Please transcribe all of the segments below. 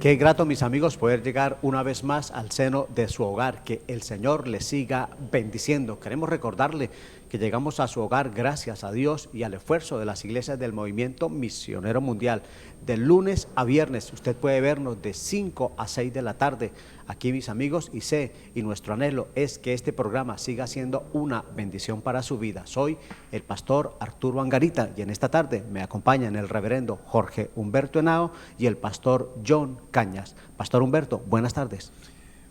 Qué grato, mis amigos, poder llegar una vez más al seno de su hogar, que el Señor les siga bendiciendo. Queremos recordarle que llegamos a su hogar gracias a Dios y al esfuerzo de las iglesias del Movimiento Misionero Mundial. De lunes a viernes usted puede vernos de 5 a 6 de la tarde aquí, mis amigos, y nuestro anhelo es que este programa siga siendo una bendición para su vida. Soy el pastor Arturo Angarita y en esta tarde me acompañan el reverendo Jorge Humberto Henao y el pastor John Cañas. Pastor Humberto, buenas tardes.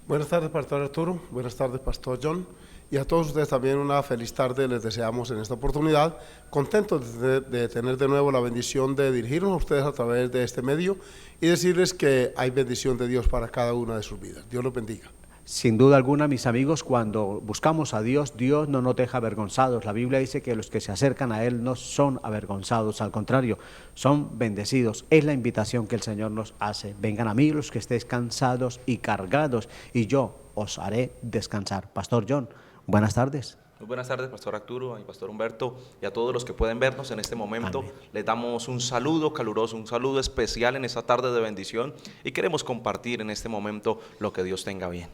Buenas tardes, pastor Arturo. Buenas tardes, pastor John. Y a todos ustedes también una feliz tarde les deseamos en esta oportunidad. Contentos de tener de nuevo la bendición de dirigirnos a ustedes a través de este medio y decirles que hay bendición de Dios para cada una de sus vidas. Dios los bendiga. Sin duda alguna, mis amigos, cuando buscamos a Dios, Dios no nos deja avergonzados. La Biblia dice que los que se acercan a Él no son avergonzados, al contrario, son bendecidos. Es la invitación que el Señor nos hace. Vengan a mí los que estéis cansados y cargados, y yo os haré descansar. Pastor John, buenas tardes. Muy buenas tardes, pastor Arturo y pastor Humberto, y a todos los que pueden vernos en este momento. Amén. Les damos un saludo caluroso, un saludo especial en esta tarde de bendición, y queremos compartir en este momento lo que Dios tenga bien.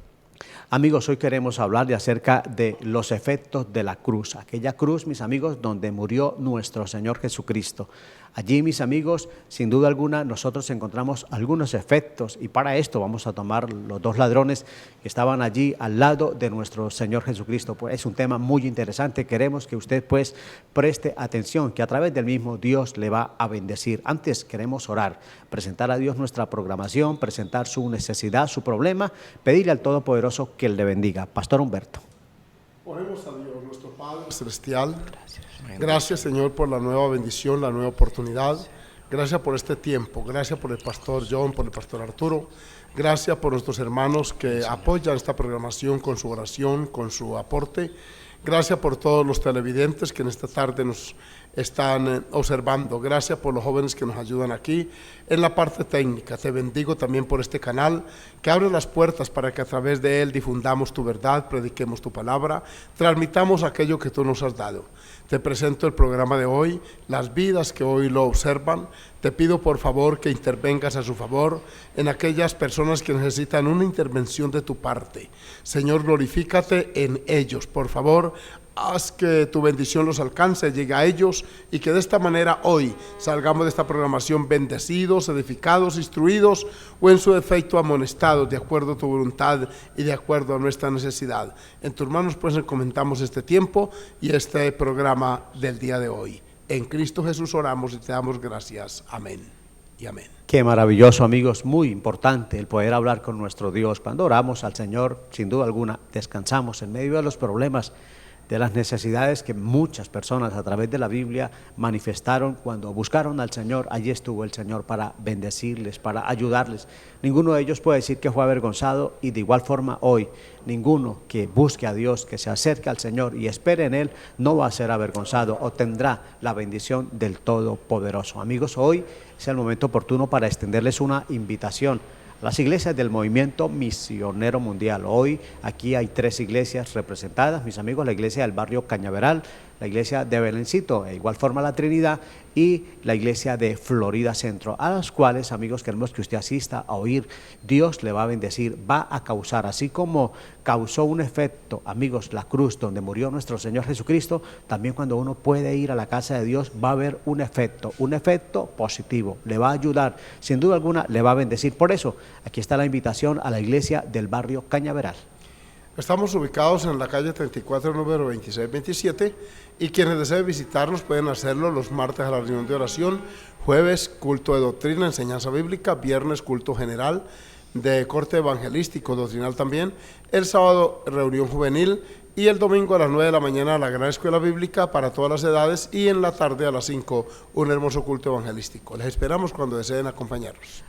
Amigos, hoy queremos hablar acerca de los efectos de la cruz, aquella cruz, mis amigos, donde murió nuestro Señor Jesucristo. Allí, mis amigos, sin duda alguna, nosotros encontramos algunos efectos, y para esto vamos a tomar los dos ladrones que estaban allí al lado de nuestro Señor Jesucristo. Pues es un tema muy interesante. Queremos que usted pues preste atención, que a través del mismo Dios le va a bendecir. Antes queremos orar, presentar a Dios nuestra programación, presentar su necesidad, su problema, pedirle al Todopoderoso que le bendiga. Pastor Humberto. Oremos a Dios, nuestro Padre Celestial. Gracias, Señor, por la nueva bendición, la nueva oportunidad. Gracias por este tiempo. Gracias por el pastor John, por el pastor Arturo. Gracias por nuestros hermanos que apoyan esta programación con su oración, con su aporte. Gracias por todos los televidentes que en esta tarde nos están observando. Gracias por los jóvenes que nos ayudan aquí en la parte técnica. Te bendigo también por este canal que abre las puertas para que a través de él difundamos tu verdad, prediquemos tu palabra, transmitamos aquello que tú nos has dado. Te presento el programa de hoy, las vidas que hoy lo observan. Te pido por favor que intervengas a su favor en aquellas personas que necesitan una intervención de tu parte. Señor, glorifícate en ellos, por favor. Haz que tu bendición los alcance, llegue a ellos y que de esta manera hoy salgamos de esta programación bendecidos, edificados, instruidos o en su defecto amonestados de acuerdo a tu voluntad y de acuerdo a nuestra necesidad. En tus manos pues encomendamos este tiempo y este programa del día de hoy. En Cristo Jesús oramos y te damos gracias. Amén y amén. Qué maravilloso, amigos, muy importante el poder hablar con nuestro Dios. Cuando oramos al Señor, sin duda alguna, descansamos en medio de los problemas, de las necesidades que muchas personas a través de la Biblia manifestaron cuando buscaron al Señor. Allí estuvo el Señor para bendecirles, para ayudarles. Ninguno de ellos puede decir que fue avergonzado, y de igual forma hoy ninguno que busque a Dios, que se acerque al Señor y espere en Él, no va a ser avergonzado o tendrá la bendición del Todopoderoso. Amigos, hoy es el momento oportuno para extenderles una invitación a las iglesias del Movimiento Misionero Mundial. Hoy aquí hay 3 iglesias representadas, mis amigos: la iglesia del barrio Cañaveral, la iglesia de Belencito, de igual forma la Trinidad, y la iglesia de Florida Centro, a las cuales, amigos, queremos que usted asista a oír. Dios le va a bendecir, va a causar, así como causó un efecto, amigos, la cruz donde murió nuestro Señor Jesucristo, también cuando uno puede ir a la casa de Dios va a haber un efecto positivo, le va a ayudar, sin duda alguna le va a bendecir. Por eso, aquí está la invitación a la iglesia del barrio Cañaveral. Estamos ubicados en la calle 34, número 2627, y quienes deseen visitarnos pueden hacerlo los martes a la reunión de oración, jueves culto de doctrina, enseñanza bíblica, viernes culto general de corte evangelístico, doctrinal también, el sábado reunión juvenil y el domingo a las 9 de la mañana la gran escuela bíblica para todas las edades, y en la tarde a las 5 un hermoso culto evangelístico. Les esperamos cuando deseen acompañarnos.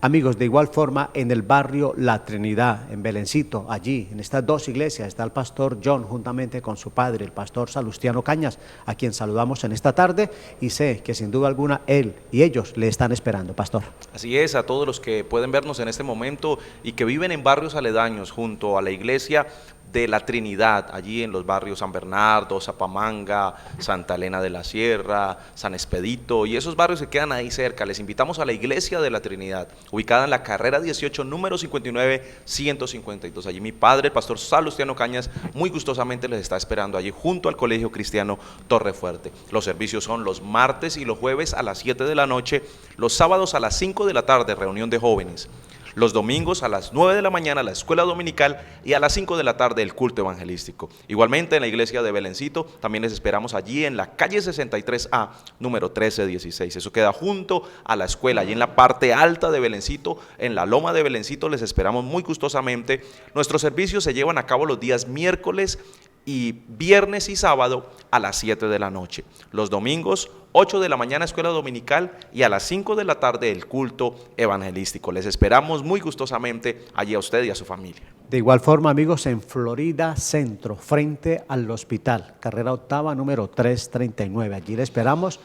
Amigos, de igual forma, en el barrio La Trinidad, en Belencito, allí, en estas 2 iglesias, está el pastor John, juntamente con su padre, el pastor Salustiano Cañas, a quien saludamos en esta tarde, y sé que sin duda alguna él y ellos le están esperando, pastor. Así es, a todos los que pueden vernos en este momento y que viven en barrios aledaños junto a la iglesia de la Trinidad, allí en los barrios San Bernardo, Zapamanga, Santa Elena de la Sierra, San Expedito y esos barrios que quedan ahí cerca. Les invitamos a la Iglesia de la Trinidad, ubicada en la carrera 18, número 59-152. Allí mi padre, el pastor Salustiano Cañas, muy gustosamente les está esperando allí junto al Colegio Cristiano Torrefuerte. Los servicios son los martes y los jueves a las 7 de la noche, los sábados a las 5 de la tarde, reunión de jóvenes. Los domingos a las 9 de la mañana la escuela dominical y a las 5 de la tarde el culto evangelístico. Igualmente en la iglesia de Belencito también les esperamos allí en la calle 63A, número 1316. Eso queda junto a la escuela, allí en la parte alta de Belencito, en la loma de Belencito. Les esperamos muy gustosamente. Nuestros servicios se llevan a cabo los días miércoles y viernes y sábado a las 7 de la noche. Los domingos 8 de la mañana escuela dominical y a las 5 de la tarde el culto evangelístico. Les esperamos muy gustosamente allí a usted y a su familia. De igual forma, amigos, en Florida Centro, frente al hospital, carrera octava, número 339. Allí le esperamos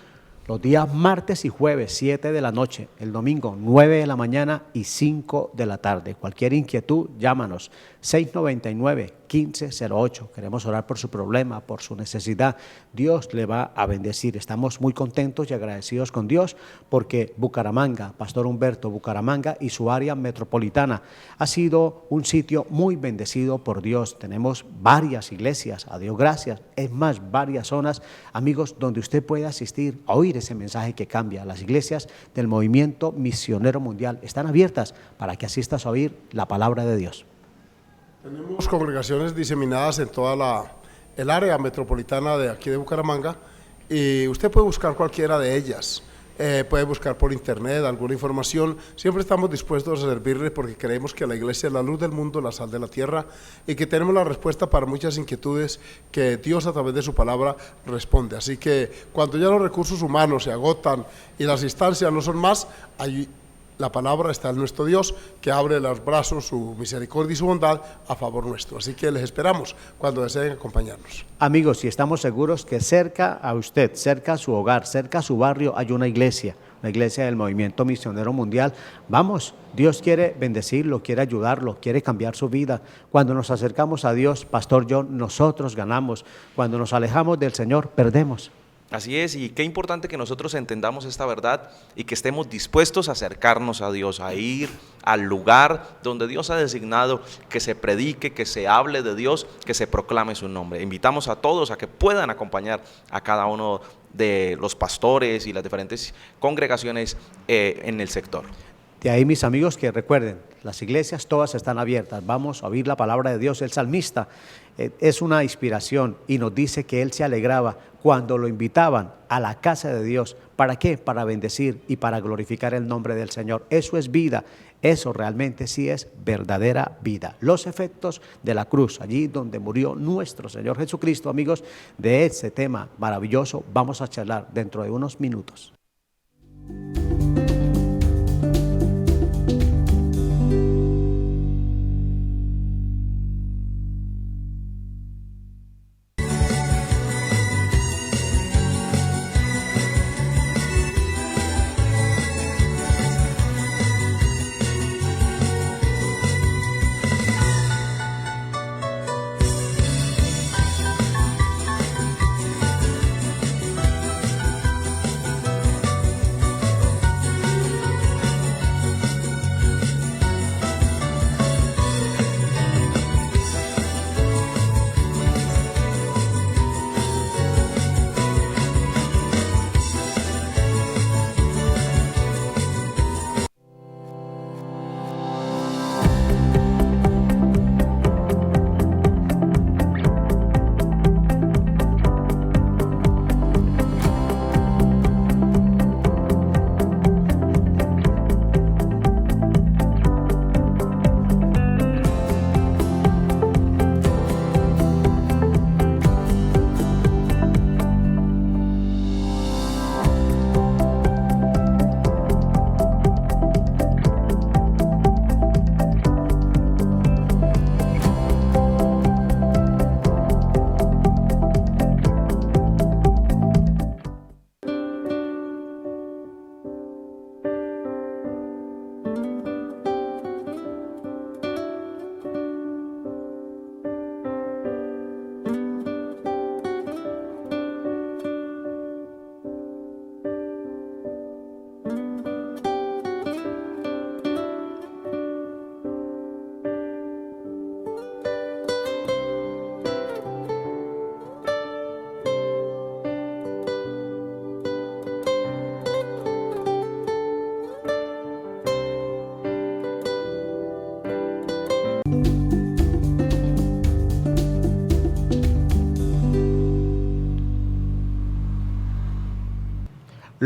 los días martes y jueves, 7 de la noche, el domingo, 9 de la mañana y 5 de la tarde. Cualquier inquietud, llámanos, 699-1508. Queremos orar por su problema, por su necesidad. Dios le va a bendecir. Estamos muy contentos y agradecidos con Dios porque Bucaramanga, Pastor Humberto, Bucaramanga y su área metropolitana ha sido un sitio muy bendecido por Dios. Tenemos varias iglesias, a Dios gracias, es más, varias zonas, amigos, donde usted puede asistir a oír ese mensaje que cambia. Las iglesias del Movimiento Misionero Mundial están abiertas para que asistas a oír la palabra de Dios. Tenemos congregaciones diseminadas en toda el área metropolitana de aquí de Bucaramanga y usted puede buscar cualquiera de ellas. Puede buscar por internet alguna información. Siempre estamos dispuestos a servirle porque creemos que la iglesia es la luz del mundo, la sal de la tierra y que tenemos la respuesta para muchas inquietudes que Dios a través de su palabra responde. Así que cuando ya los recursos humanos se agotan y las instancias no son más, allí la palabra está en nuestro Dios, que abre los brazos, su misericordia y su bondad a favor nuestro. Así que les esperamos cuando deseen acompañarnos. Amigos, y estamos seguros que cerca a usted, cerca a su hogar, cerca a su barrio, hay una iglesia del Movimiento Misionero Mundial. Vamos, Dios quiere bendecirlo, quiere ayudarlo, quiere cambiar su vida. Cuando nos acercamos a Dios, Pastor John, nosotros ganamos. Cuando nos alejamos del Señor, perdemos. Así es, y qué importante que nosotros entendamos esta verdad y que estemos dispuestos a acercarnos a Dios, a ir al lugar donde Dios ha designado que se predique, que se hable de Dios, que se proclame su nombre. Invitamos a todos a que puedan acompañar a cada uno de los pastores y las diferentes congregaciones en el sector. De ahí, mis amigos, que recuerden, las iglesias todas están abiertas. Vamos a oír la palabra de Dios. El salmista es una inspiración y nos dice que él se alegraba cuando lo invitaban a la casa de Dios. ¿Para qué? Para bendecir y para glorificar el nombre del Señor. Eso es vida. Eso realmente sí es verdadera vida. Los efectos de la cruz, allí donde murió nuestro Señor Jesucristo, amigos, de ese tema maravilloso vamos a charlar dentro de unos minutos.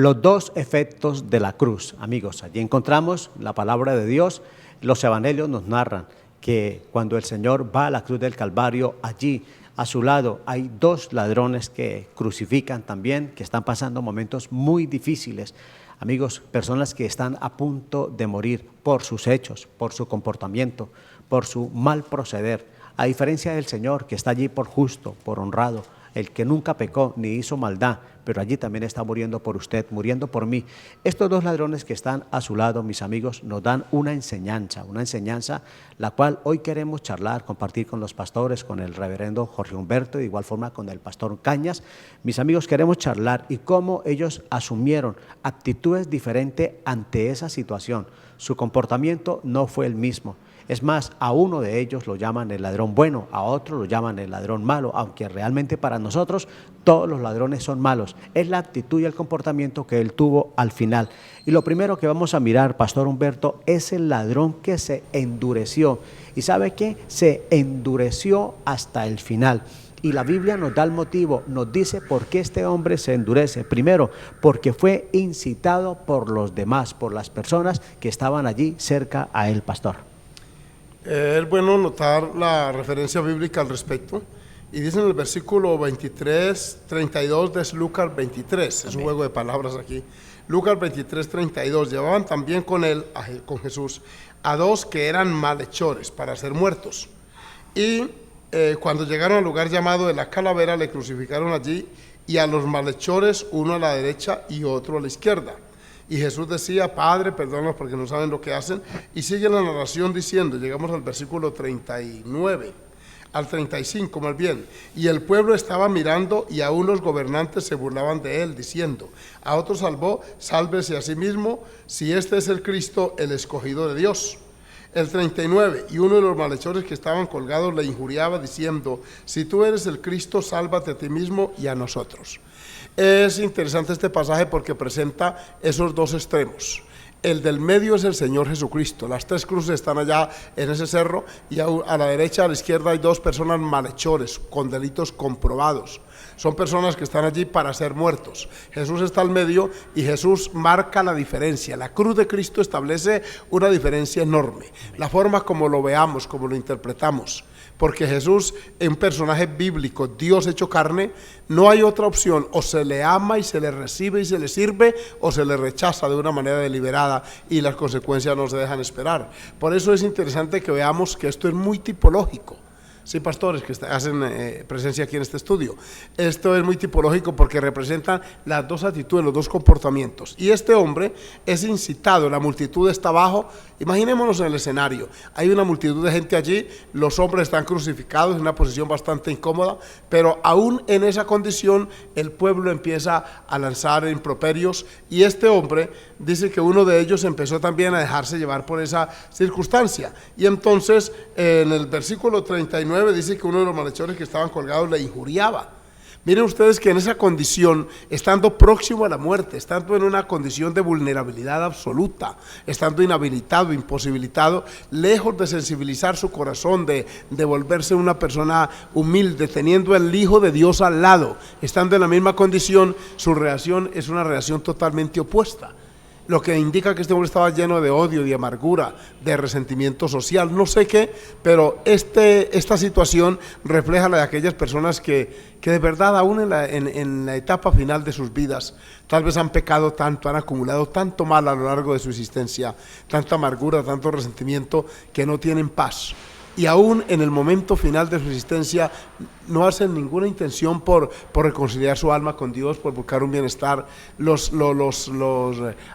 los dos efectos de la cruz. Amigos, allí encontramos la palabra de Dios. Los evangelios nos narran que cuando el Señor va a la cruz del Calvario, allí a su lado hay dos ladrones que crucifican también, que están pasando momentos muy difíciles. Amigos, personas que están a punto de morir por sus hechos, por su comportamiento, por su mal proceder. A diferencia del Señor, que está allí por justo, por honrado, el que nunca pecó ni hizo maldad, pero allí también está muriendo por usted, muriendo por mí. Estos dos ladrones que están a su lado, mis amigos, nos dan una enseñanza la cual hoy queremos charlar, compartir con los pastores, con el reverendo Jorge Humberto, de igual forma con el pastor Cañas. Mis amigos, queremos charlar y cómo ellos asumieron actitudes diferentes ante esa situación. Su comportamiento no fue el mismo. Es más, a uno de ellos lo llaman el ladrón bueno, a otro lo llaman el ladrón malo, aunque realmente para nosotros todos los ladrones son malos. Es la actitud y el comportamiento que él tuvo al final. Y lo primero que vamos a mirar, pastor Humberto, es el ladrón que se endureció. ¿Y sabe qué? Se endureció hasta el final. Y la Biblia nos da el motivo, nos dice por qué este hombre se endurece. Primero, porque fue incitado por los demás, por las personas que estaban allí cerca a él, pastor. Es bueno notar la referencia bíblica al respecto, y dice en el versículo 32 de Lucas 23, es un juego de palabras aquí. Lucas 32, llevaban también con él, con Jesús, a dos que eran malhechores para ser muertos. Y cuando llegaron al lugar llamado de la Calavera, le crucificaron allí, y a los malhechores, uno a la derecha y otro a la izquierda. Y Jesús decía: Padre, perdónalos porque no saben lo que hacen. Y sigue la narración diciendo, llegamos al versículo 39, al 35 más bien. Y el pueblo estaba mirando, y aún los gobernantes se burlaban de él, diciendo: a otro salvó, sálvese a sí mismo, si este es el Cristo, el escogido de Dios. El 39, y uno de los malhechores que estaban colgados le injuriaba, diciendo: si tú eres el Cristo, sálvate a ti mismo y a nosotros. Es interesante este pasaje porque presenta esos dos extremos. El del medio es el Señor Jesucristo. Las tres cruces están allá en ese cerro, y a la derecha, a la izquierda, hay dos personas malhechores con delitos comprobados. Son personas que están allí para ser muertos. Jesús está al medio, y Jesús marca la diferencia. La cruz de Cristo establece una diferencia enorme. La forma como lo veamos, como lo interpretamos. Porque Jesús es un personaje bíblico, Dios hecho carne. No hay otra opción: o se le ama y se le recibe y se le sirve, o se le rechaza de una manera deliberada, y las consecuencias no se dejan esperar. Por eso es interesante que veamos que esto es muy tipológico. Sí, pastores que hacen presencia aquí en este estudio. Esto es muy tipológico porque representan las dos actitudes, los dos comportamientos. Y este hombre es incitado, la multitud está abajo. Imaginémonos en el escenario, hay una multitud de gente allí, los hombres están crucificados en una posición bastante incómoda, pero aún en esa condición el pueblo empieza a lanzar improperios, y este hombre dice que uno de ellos empezó también a dejarse llevar por esa circunstancia. Y entonces en el versículo 39 dice que uno de los malhechores que estaban colgados le injuriaba. Miren ustedes que en esa condición, estando próximo a la muerte, estando en una condición de vulnerabilidad absoluta, estando inhabilitado, imposibilitado, lejos de sensibilizar su corazón, de volverse una persona humilde, teniendo el Hijo de Dios al lado, estando en la misma condición, su reacción es una reacción totalmente opuesta. Lo que indica que este hombre estaba lleno de odio, de amargura, de resentimiento social, no sé qué, pero esta situación refleja la de aquellas personas que de verdad aún en la etapa final de sus vidas tal vez han pecado tanto, han acumulado tanto mal a lo largo de su existencia, tanta amargura, tanto resentimiento, que no tienen paz. Y aún en el momento final de su existencia no hacen ninguna intención por reconciliar su alma con Dios, por buscar un bienestar. Los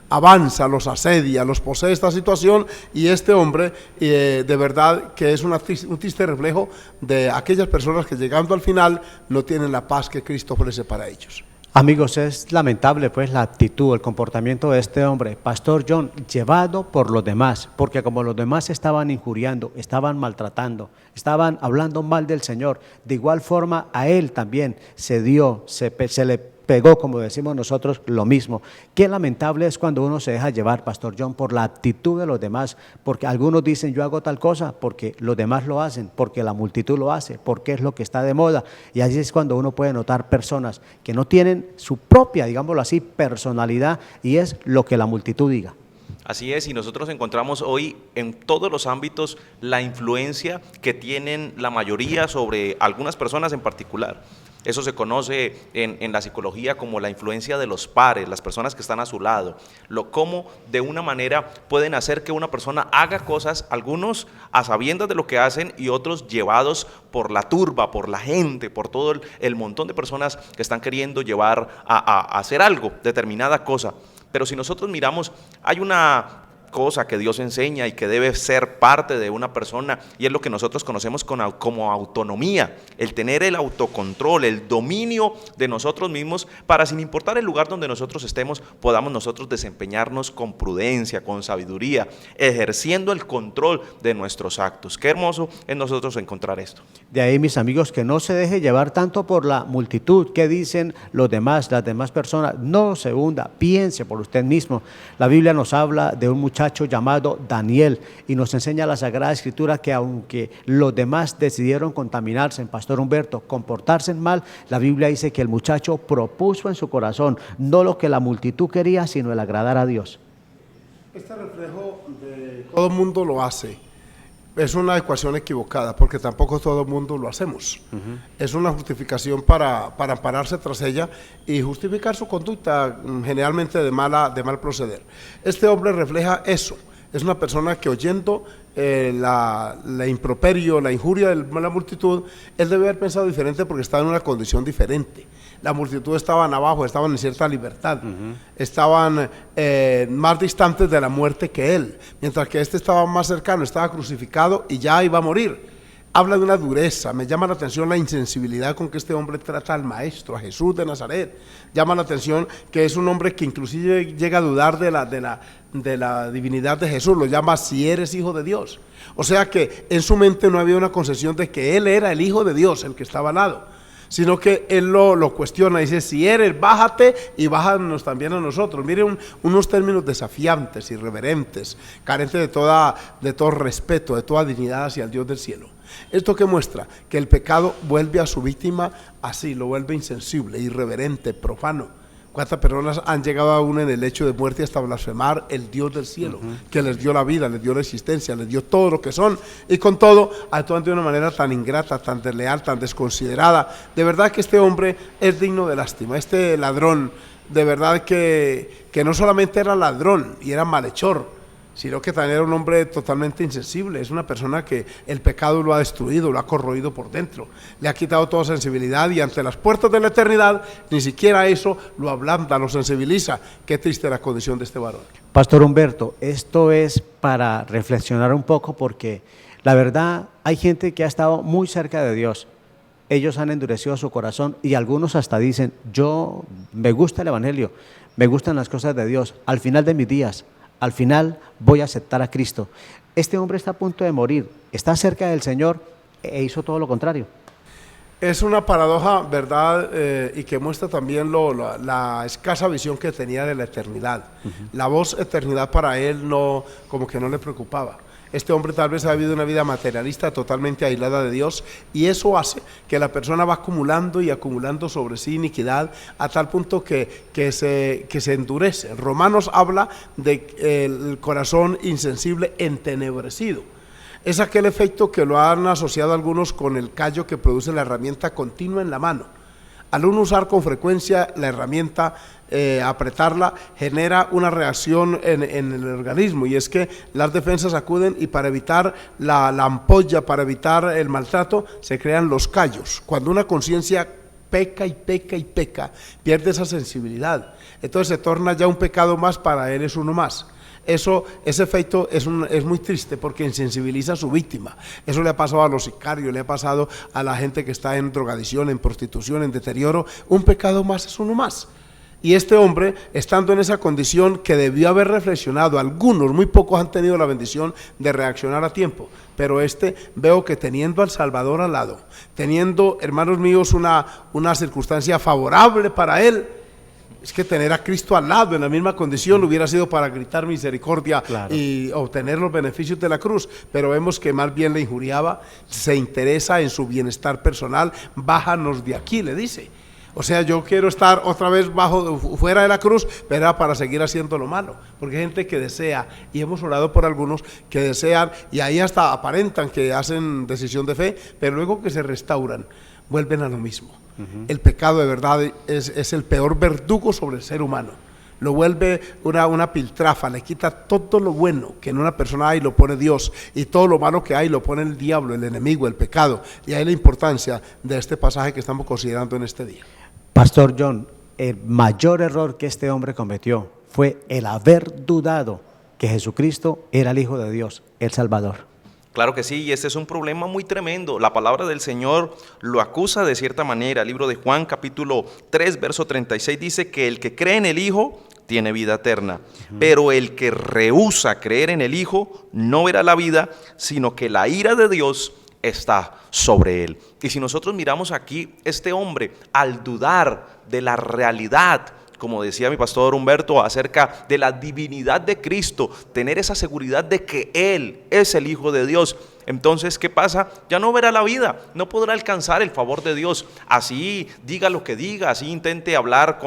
avanza, los asedia, los posee esta situación, y este hombre de verdad que es un triste reflejo de aquellas personas que, llegando al final, no tienen la paz que Cristo ofrece para ellos. Amigos, es lamentable pues la actitud, el comportamiento de este hombre, Pastor John, llevado por los demás, porque como los demás estaban injuriando, estaban maltratando, estaban hablando mal del Señor, de igual forma a él también se le pegó, como decimos nosotros, lo mismo. Qué lamentable es cuando uno se deja llevar, Pastor John, por la actitud de los demás, porque algunos dicen yo hago tal cosa porque los demás lo hacen, porque la multitud lo hace, porque es lo que está de moda, y así es cuando uno puede notar personas que no tienen su propia, digámoslo así, personalidad, y es lo que la multitud diga. Así es, y nosotros encontramos hoy en todos los ámbitos la influencia que tienen la mayoría sobre algunas personas en particular. Eso se conoce en la psicología como la influencia de los pares, las personas que están a su lado. Cómo de una manera pueden hacer que una persona haga cosas, algunos a sabiendas de lo que hacen y otros llevados por la turba, por la gente, por todo el montón de personas que están queriendo llevar a hacer algo, determinada cosa. Pero si nosotros miramos, hay una cosa que Dios enseña y que debe ser parte de una persona, y es lo que nosotros conocemos como autonomía, el tener el autocontrol, el dominio de nosotros mismos, para, sin importar el lugar donde nosotros estemos, podamos nosotros desempeñarnos con prudencia, con sabiduría, ejerciendo el control de nuestros actos. Qué hermoso es nosotros encontrar esto. De ahí, mis amigos, que no se deje llevar tanto por la multitud, que dicen los demás, las demás personas. No se hunda, piense por usted mismo. La Biblia nos habla de un muchacho llamado Daniel y nos enseña la Sagrada Escritura que aunque los demás decidieron contaminarse, Pastor Humberto, comportarse mal, la Biblia dice que el muchacho propuso en su corazón no lo que la multitud quería, sino el agradar a Dios. Este reflejo de todo el mundo lo hace es una ecuación equivocada, porque tampoco todo el mundo lo hacemos. Es una justificación para ampararse tras ella y justificar su conducta, generalmente de mal proceder. Este hombre refleja eso. Es una persona que, oyendo la improperio, la injuria de la multitud, él debe haber pensado diferente porque estaba en una condición diferente. La multitud estaban abajo, estaban en cierta libertad, estaban más distantes de la muerte que él, mientras que este estaba más cercano, estaba crucificado y ya iba a morir. Habla de una dureza. Me llama la atención la insensibilidad con que este hombre trata al Maestro, a Jesús de Nazaret. Llama la atención que es un hombre que inclusive llega a dudar de la divinidad de Jesús, lo llama si eres hijo de Dios. O sea que en su mente no había una concesión de que él era el hijo de Dios, el que estaba al lado, sino que él lo cuestiona, dice, si eres, bájate y bájanos también a nosotros. Miren unos términos desafiantes, irreverentes, carentes de todo respeto, de toda dignidad hacia el Dios del cielo. ¿Esto qué muestra? Que el pecado vuelve a su víctima así, lo vuelve insensible, irreverente, profano. ¿Cuántas personas han llegado aún en el lecho de muerte hasta blasfemar el Dios del cielo, que les dio la vida, les dio la existencia, les dio todo lo que son, y con todo actúan de una manera tan ingrata, tan desleal, tan desconsiderada? De verdad que este hombre es digno de lástima. Este ladrón, de verdad que no solamente era ladrón y era malhechor, sino que también era un hombre totalmente insensible. Es una persona que el pecado lo ha destruido, lo ha corroído por dentro, le ha quitado toda sensibilidad, y ante las puertas de la eternidad ni siquiera eso lo ablanda, lo sensibiliza. Qué triste la condición de este varón. Pastor Humberto, esto es para reflexionar un poco, porque la verdad hay gente que ha estado muy cerca de Dios. Ellos han endurecido su corazón y algunos hasta dicen, yo me gusta el Evangelio, me gustan las cosas de Dios, al final de mis días, al final voy a aceptar a Cristo. Este hombre está a punto de morir, está cerca del Señor e hizo todo lo contrario. Es una paradoja, ¿verdad? Y que muestra también la escasa visión que tenía de la eternidad. La voz eternidad para él como que no le preocupaba. Este hombre tal vez ha vivido una vida materialista totalmente aislada de Dios, y eso hace que la persona va acumulando y acumulando sobre sí iniquidad a tal punto que se endurece. Romanos habla del corazón insensible entenebrecido. Es aquel efecto que lo han asociado algunos con el callo que produce la herramienta continua en la mano. Al uno usar con frecuencia la herramienta, apretarla, genera una reacción en el organismo, y es que las defensas acuden, y para evitar la ampolla, para evitar el maltrato, se crean los callos. Cuando una conciencia peca y peca y peca, pierde esa sensibilidad, entonces se torna ya un pecado más, para él es uno más. Ese efecto es muy triste, porque insensibiliza a su víctima. Eso le ha pasado a los sicarios, le ha pasado a la gente que está en drogadicción, en prostitución, en deterioro. Un pecado más es uno más. Y este hombre, estando en esa condición que debió haber reflexionado, algunos, muy pocos han tenido la bendición de reaccionar a tiempo, pero veo que teniendo al Salvador al lado, teniendo, hermanos míos, una circunstancia favorable para él, Es que tener a Cristo al lado en la misma condición hubiera sido para gritar misericordia Claro. y obtener los beneficios de la cruz, pero vemos que más bien le injuriaba, se interesa en su bienestar personal. Bájanos de aquí, le dice. O sea, yo quiero estar otra vez fuera de la cruz, pero era para seguir haciendo lo malo, porque hay gente que desea, y hemos orado por algunos que desean, y ahí hasta aparentan que hacen decisión de fe, pero luego que se restauran, vuelven a lo mismo. El pecado de verdad es el peor verdugo sobre el ser humano. Lo vuelve una piltrafa, le quita todo lo bueno que en una persona hay, lo pone Dios, y todo lo malo que hay lo pone el diablo, el enemigo, el pecado. Y ahí la importancia de este pasaje que estamos considerando en este día. Pastor John, el mayor error que este hombre cometió fue el haber dudado que Jesucristo era el Hijo de Dios, el Salvador. Claro que sí, y este es un problema muy tremendo. La palabra del Señor lo acusa de cierta manera. El libro de Juan, capítulo 3, verso 36, dice que el que cree en el Hijo tiene vida eterna, pero el que rehúsa creer en el Hijo no verá la vida, sino que la ira de Dios está sobre él. Y si nosotros miramos aquí, este hombre, al dudar de la realidad, como decía mi pastor Humberto, acerca de la divinidad de Cristo, tener esa seguridad de que Él es el Hijo de Dios, entonces, ¿qué pasa? Ya no verá la vida, no podrá alcanzar el favor de Dios. Así diga lo que diga, así intente hablar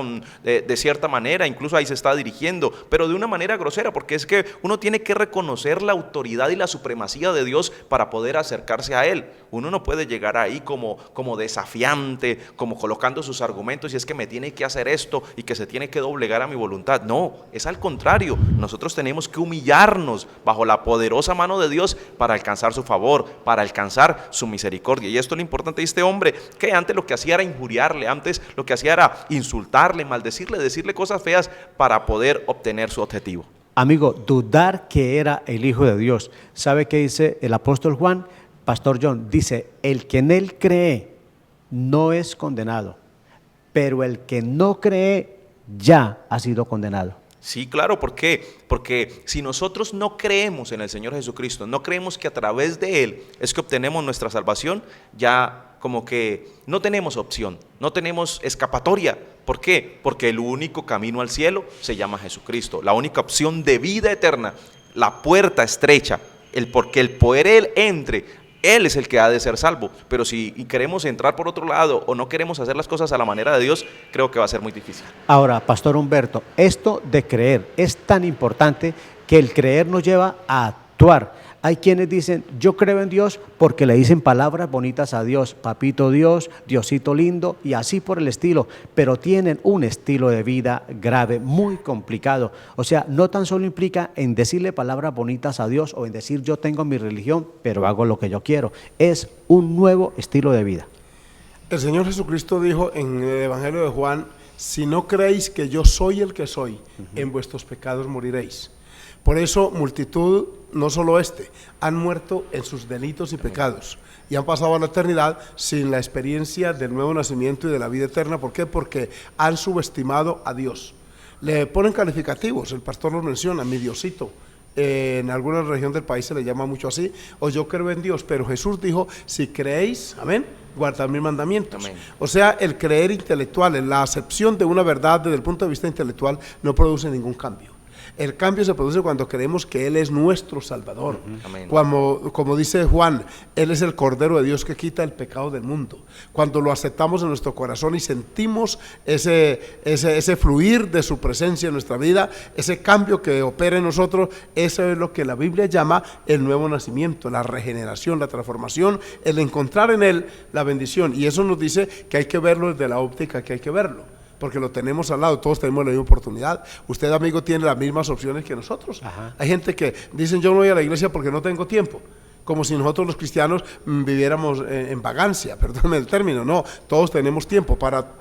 de cierta manera, incluso ahí se está dirigiendo, pero de una manera grosera, porque es que uno tiene que reconocer la autoridad y la supremacía de Dios para poder acercarse a Él. Uno no puede llegar ahí como desafiante, como colocando sus argumentos, y es que me tiene que hacer esto y que se tiene que doblegar a mi voluntad. No, es al contrario. Nosotros tenemos que humillarnos bajo la poderosa mano de Dios para alcanzar su favor, para alcanzar su misericordia. Y esto es lo importante de este hombre, que antes lo que hacía era injuriarle, antes lo que hacía era insultarle, maldecirle, decirle cosas feas para poder obtener su objetivo. Amigo, dudar que era el Hijo de Dios. ¿Sabe qué dice el apóstol Juan? Pastor John dice, el que en él cree no es condenado, pero el que no cree ya ha sido condenado. Sí, claro, ¿por qué? Porque si nosotros no creemos en el Señor Jesucristo, no creemos que a través de Él es que obtenemos nuestra salvación, ya como que no tenemos opción, no tenemos escapatoria. ¿Por qué? Porque el único camino al cielo se llama Jesucristo, la única opción de vida eterna, la puerta estrecha, porque el poder Él entre, Él es el que ha de ser salvo. Pero si queremos entrar por otro lado o no queremos hacer las cosas a la manera de Dios, creo que va a ser muy difícil. Ahora, Pastor Humberto, esto de creer es tan importante que el creer nos lleva a actuar. Hay quienes dicen, yo creo en Dios porque le dicen palabras bonitas a Dios, papito Dios, Diosito lindo y así por el estilo, pero tienen un estilo de vida grave, muy complicado. O sea, no tan solo implica en decirle palabras bonitas a Dios o en decir yo tengo mi religión, pero hago lo que yo quiero. Es un nuevo estilo de vida. El Señor Jesucristo dijo en el Evangelio de Juan, si no creéis que yo soy el que soy, en vuestros pecados moriréis. Por eso multitud, no solo han muerto en sus delitos y pecados y han pasado a la eternidad sin la experiencia del nuevo nacimiento y de la vida eterna. ¿Por qué? Porque han subestimado a Dios. Le ponen calificativos, el pastor lo menciona, mi Diosito. En alguna región del país se le llama mucho así, o yo creo en Dios, pero Jesús dijo, si creéis, amén, guardad mis mandamientos. Amén. O sea, el creer intelectual, la acepción de una verdad desde el punto de vista intelectual no produce ningún cambio. El cambio se produce cuando creemos que Él es nuestro Salvador. Como dice Juan, Él es el Cordero de Dios que quita el pecado del mundo. Cuando lo aceptamos en nuestro corazón y sentimos ese fluir de su presencia en nuestra vida, ese cambio que opera en nosotros, eso es lo que la Biblia llama el nuevo nacimiento, la regeneración, la transformación, el encontrar en Él la bendición. Y eso nos dice que hay que verlo desde la óptica que hay que verlo, porque lo tenemos al lado, todos tenemos la misma oportunidad. Usted, amigo, tiene las mismas opciones que nosotros. Ajá. Hay gente que dicen, yo no voy a la iglesia porque no tengo tiempo, como si nosotros los cristianos viviéramos en vagancia, perdónme el término. No, todos tenemos tiempo,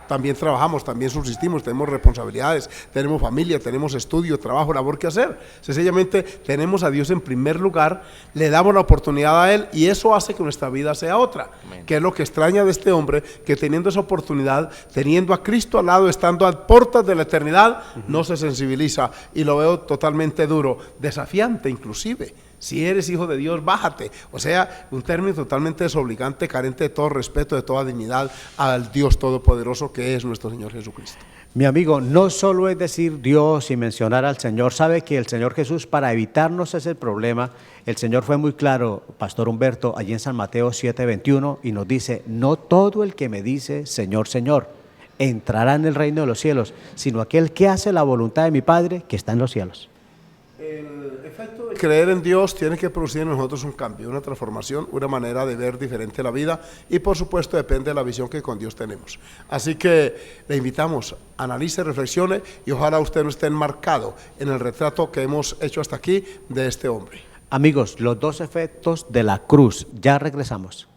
también trabajamos, también subsistimos, tenemos responsabilidades, tenemos familia, tenemos estudio, trabajo, labor que hacer. Sencillamente tenemos a Dios en primer lugar, le damos la oportunidad a Él y eso hace que nuestra vida sea otra. Amén. Que es lo que extraña de este hombre, que teniendo esa oportunidad, teniendo a Cristo al lado, estando a puertas de la eternidad, no se sensibiliza, y lo veo totalmente duro, desafiante inclusive. Si eres hijo de Dios, bájate. O sea, un término totalmente desobligante, carente de todo respeto, de toda dignidad al Dios Todopoderoso que es nuestro Señor Jesucristo. Mi amigo, no solo es decir Dios y mencionar al Señor, sabe que el Señor Jesús, para evitarnos ese problema, el Señor fue muy claro, Pastor Humberto, allí en San Mateo 7:21, y nos dice: no todo el que me dice Señor, Señor, entrará en el reino de los cielos, sino aquel que hace la voluntad de mi Padre que está en los cielos. El efecto de creer en Dios tiene que producir en nosotros un cambio, una transformación, una manera de ver diferente la vida, y por supuesto depende de la visión que con Dios tenemos. Así que le invitamos, analice, reflexione, y ojalá usted no esté enmarcado en el retrato que hemos hecho hasta aquí de este hombre. Amigos, los dos efectos de la cruz, ya regresamos.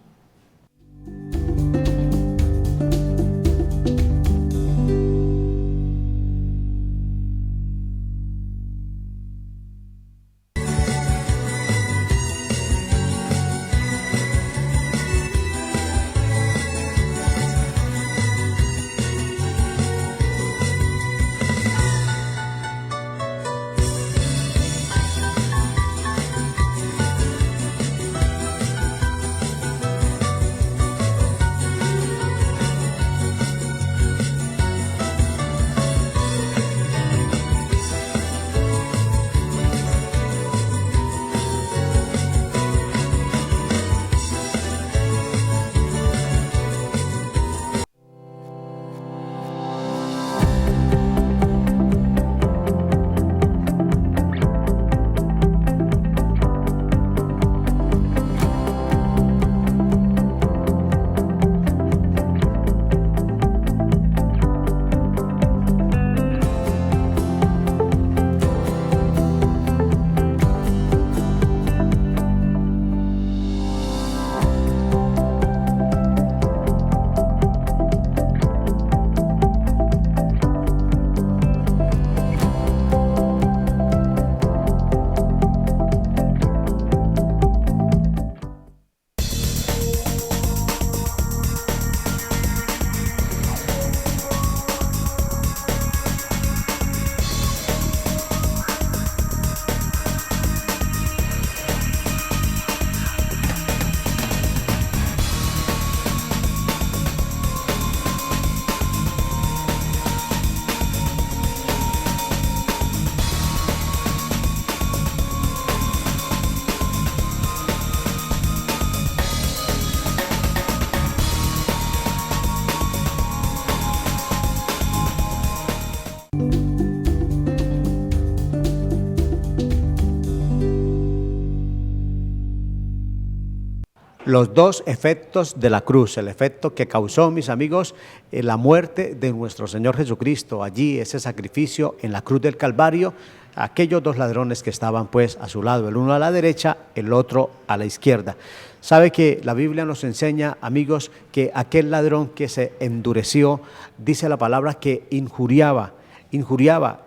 Los dos efectos de la cruz, el efecto que causó, mis amigos, la muerte de nuestro Señor Jesucristo, allí ese sacrificio en la cruz del Calvario, aquellos dos ladrones que estaban pues a su lado, el uno a la derecha, el otro a la izquierda. Sabe que la Biblia nos enseña, amigos, que aquel ladrón que se endureció, dice la palabra que injuriaba,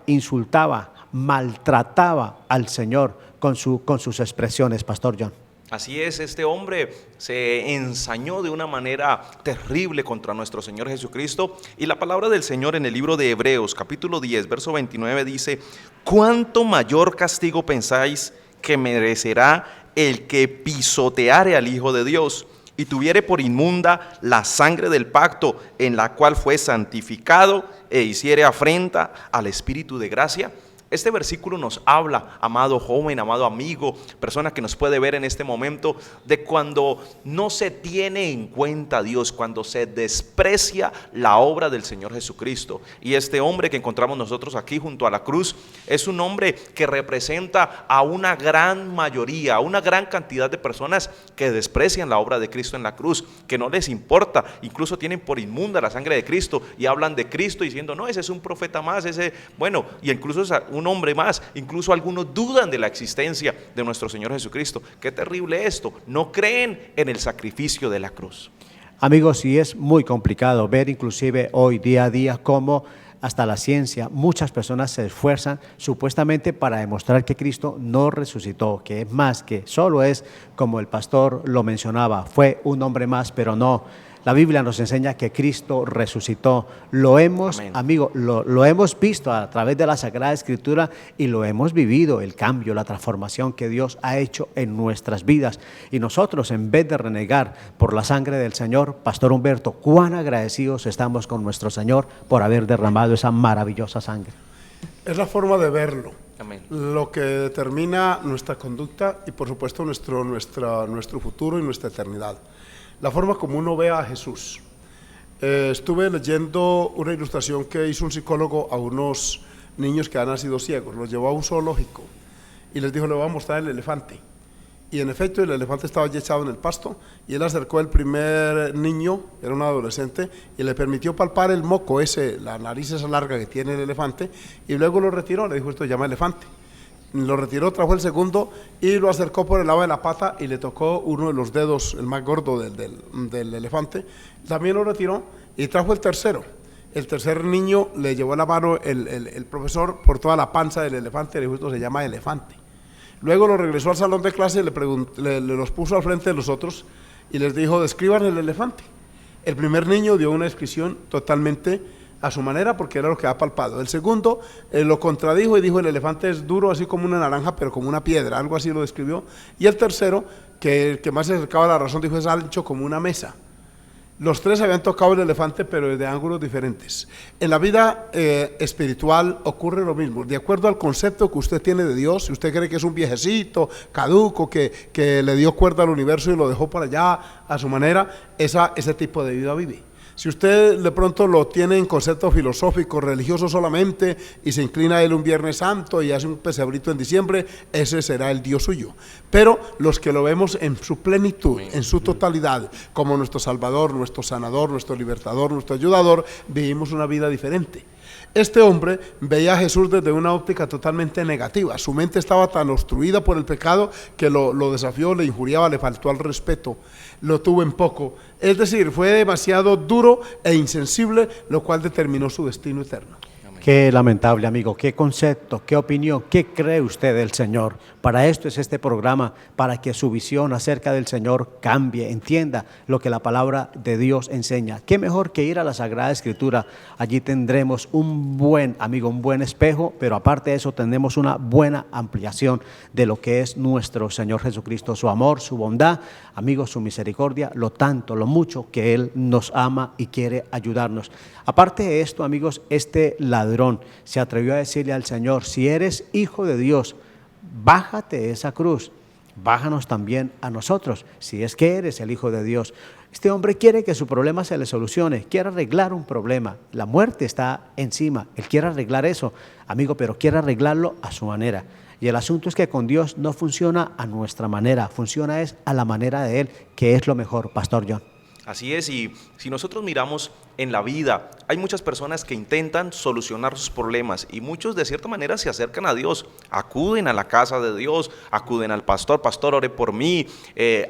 insultaba, maltrataba al Señor con sus expresiones, Pastor John. Así es, este hombre se ensañó de una manera terrible contra nuestro Señor Jesucristo, y la palabra del Señor en el libro de Hebreos capítulo 10 verso 29 dice: ¿cuánto mayor castigo pensáis que merecerá el que pisoteare al Hijo de Dios y tuviere por inmunda la sangre del pacto en la cual fue santificado e hiciere afrenta al Espíritu de gracia? Este versículo nos habla, amado joven, amado amigo, persona que nos puede ver en este momento, de cuando no se tiene en cuenta a Dios, cuando se desprecia la obra del Señor Jesucristo. Y este hombre que encontramos nosotros aquí junto a la cruz es un hombre que representa a una gran mayoría, a una gran cantidad de personas que desprecian la obra de Cristo en la cruz, que no les importa, incluso tienen por inmunda la sangre de Cristo y hablan de Cristo diciendo: no, ese es un profeta más, ese, bueno, y incluso es un hombre más. Incluso algunos dudan de la existencia de nuestro Señor Jesucristo. Qué terrible esto, no creen en el sacrificio de la cruz. Amigos, y es muy complicado ver inclusive hoy día a día cómo hasta la ciencia, muchas personas se esfuerzan supuestamente para demostrar que Cristo no resucitó, que es más, que solo es, como el pastor lo mencionaba, fue un hombre más, pero no. La Biblia nos enseña que Cristo resucitó. Lo hemos, Amén. amigo, lo hemos visto a través de la Sagrada Escritura y lo hemos vivido, el cambio, la transformación que Dios ha hecho en nuestras vidas. Y nosotros, en vez de renegar por la sangre del Señor, Pastor Humberto, cuán agradecidos estamos con nuestro Señor por haber derramado esa maravillosa sangre. Es la forma de verlo. Amén. Lo que determina nuestra conducta y por supuesto nuestro futuro y nuestra eternidad. La forma como uno ve a Jesús. Estuve leyendo una ilustración que hizo un psicólogo a unos niños que han nacido ciegos. Los llevó a un zoológico y les dijo: le voy a mostrar el elefante. Y en efecto el elefante estaba ya echado en el pasto y él acercó al primer niño, era un adolescente, y le permitió palpar el moco ese, la nariz esa larga que tiene el elefante, y luego lo retiró. Le dijo: esto se llama elefante. Lo retiró, trajo el segundo y lo acercó por el lado de la pata y le tocó uno de los dedos, el más gordo del elefante. También lo retiró y trajo el tercero. El tercer niño le llevó la mano el profesor por toda la panza del elefante y le dijo: esto se llama elefante. Luego lo regresó al salón de clase y le los puso al frente de los otros y les dijo: describan el elefante. El primer niño dio una descripción totalmente a su manera porque era lo que ha palpado. El segundo lo contradijo y dijo: el elefante es duro así como una naranja, pero como una piedra, algo así lo describió. Y el tercero, que el que más se acercaba a la razón, dijo: es ancho como una mesa. Los tres habían tocado el elefante, pero desde ángulos diferentes. En la vida espiritual ocurre lo mismo. De acuerdo al concepto que usted tiene de Dios, si usted cree que es un viejecito, caduco, que le dio cuerda al universo y lo dejó por allá a su manera, ese tipo de vida vive. Si usted de pronto lo tiene en concepto filosófico, religioso solamente, y se inclina a él un Viernes Santo y hace un pesebrito en diciembre, ese será el Dios suyo. Pero los que lo vemos en su plenitud, en su totalidad, como nuestro Salvador, nuestro Sanador, nuestro Libertador, nuestro Ayudador, vivimos una vida diferente. Este hombre veía a Jesús desde una óptica totalmente negativa. Su mente estaba tan obstruida por el pecado que lo desafió, le injuriaba, le faltó al respeto, lo tuvo en poco. Es decir, fue demasiado duro e insensible, lo cual determinó su destino eterno. Qué lamentable, amigo, qué concepto, qué opinión, qué cree usted del Señor. Para esto es este programa, para que su visión acerca del Señor cambie, entienda lo que la palabra de Dios enseña. Qué mejor que ir a la Sagrada Escritura. Allí tendremos un buen, amigo, un buen espejo, pero aparte de eso tendremos una buena ampliación de lo que es nuestro Señor Jesucristo, su amor, su bondad, amigos, su misericordia, lo tanto, lo mucho que Él nos ama y quiere ayudarnos. Aparte de esto, amigos, este ladrón se atrevió a decirle al Señor: si eres hijo de Dios, bájate de esa cruz, bájanos también a nosotros, si es que eres el Hijo de Dios. Este hombre quiere que su problema se le solucione, quiere arreglar un problema, la muerte está encima, él quiere arreglar eso, amigo, pero quiere arreglarlo a su manera. Y el asunto es que con Dios no funciona a nuestra manera, funciona es a la manera de Él, que es lo mejor, Pastor John. Así es, y si nosotros miramos en la vida, hay muchas personas que intentan solucionar sus problemas y muchos de cierta manera se acercan a Dios, acuden a la casa de Dios, acuden al pastor: pastor, ore por mí,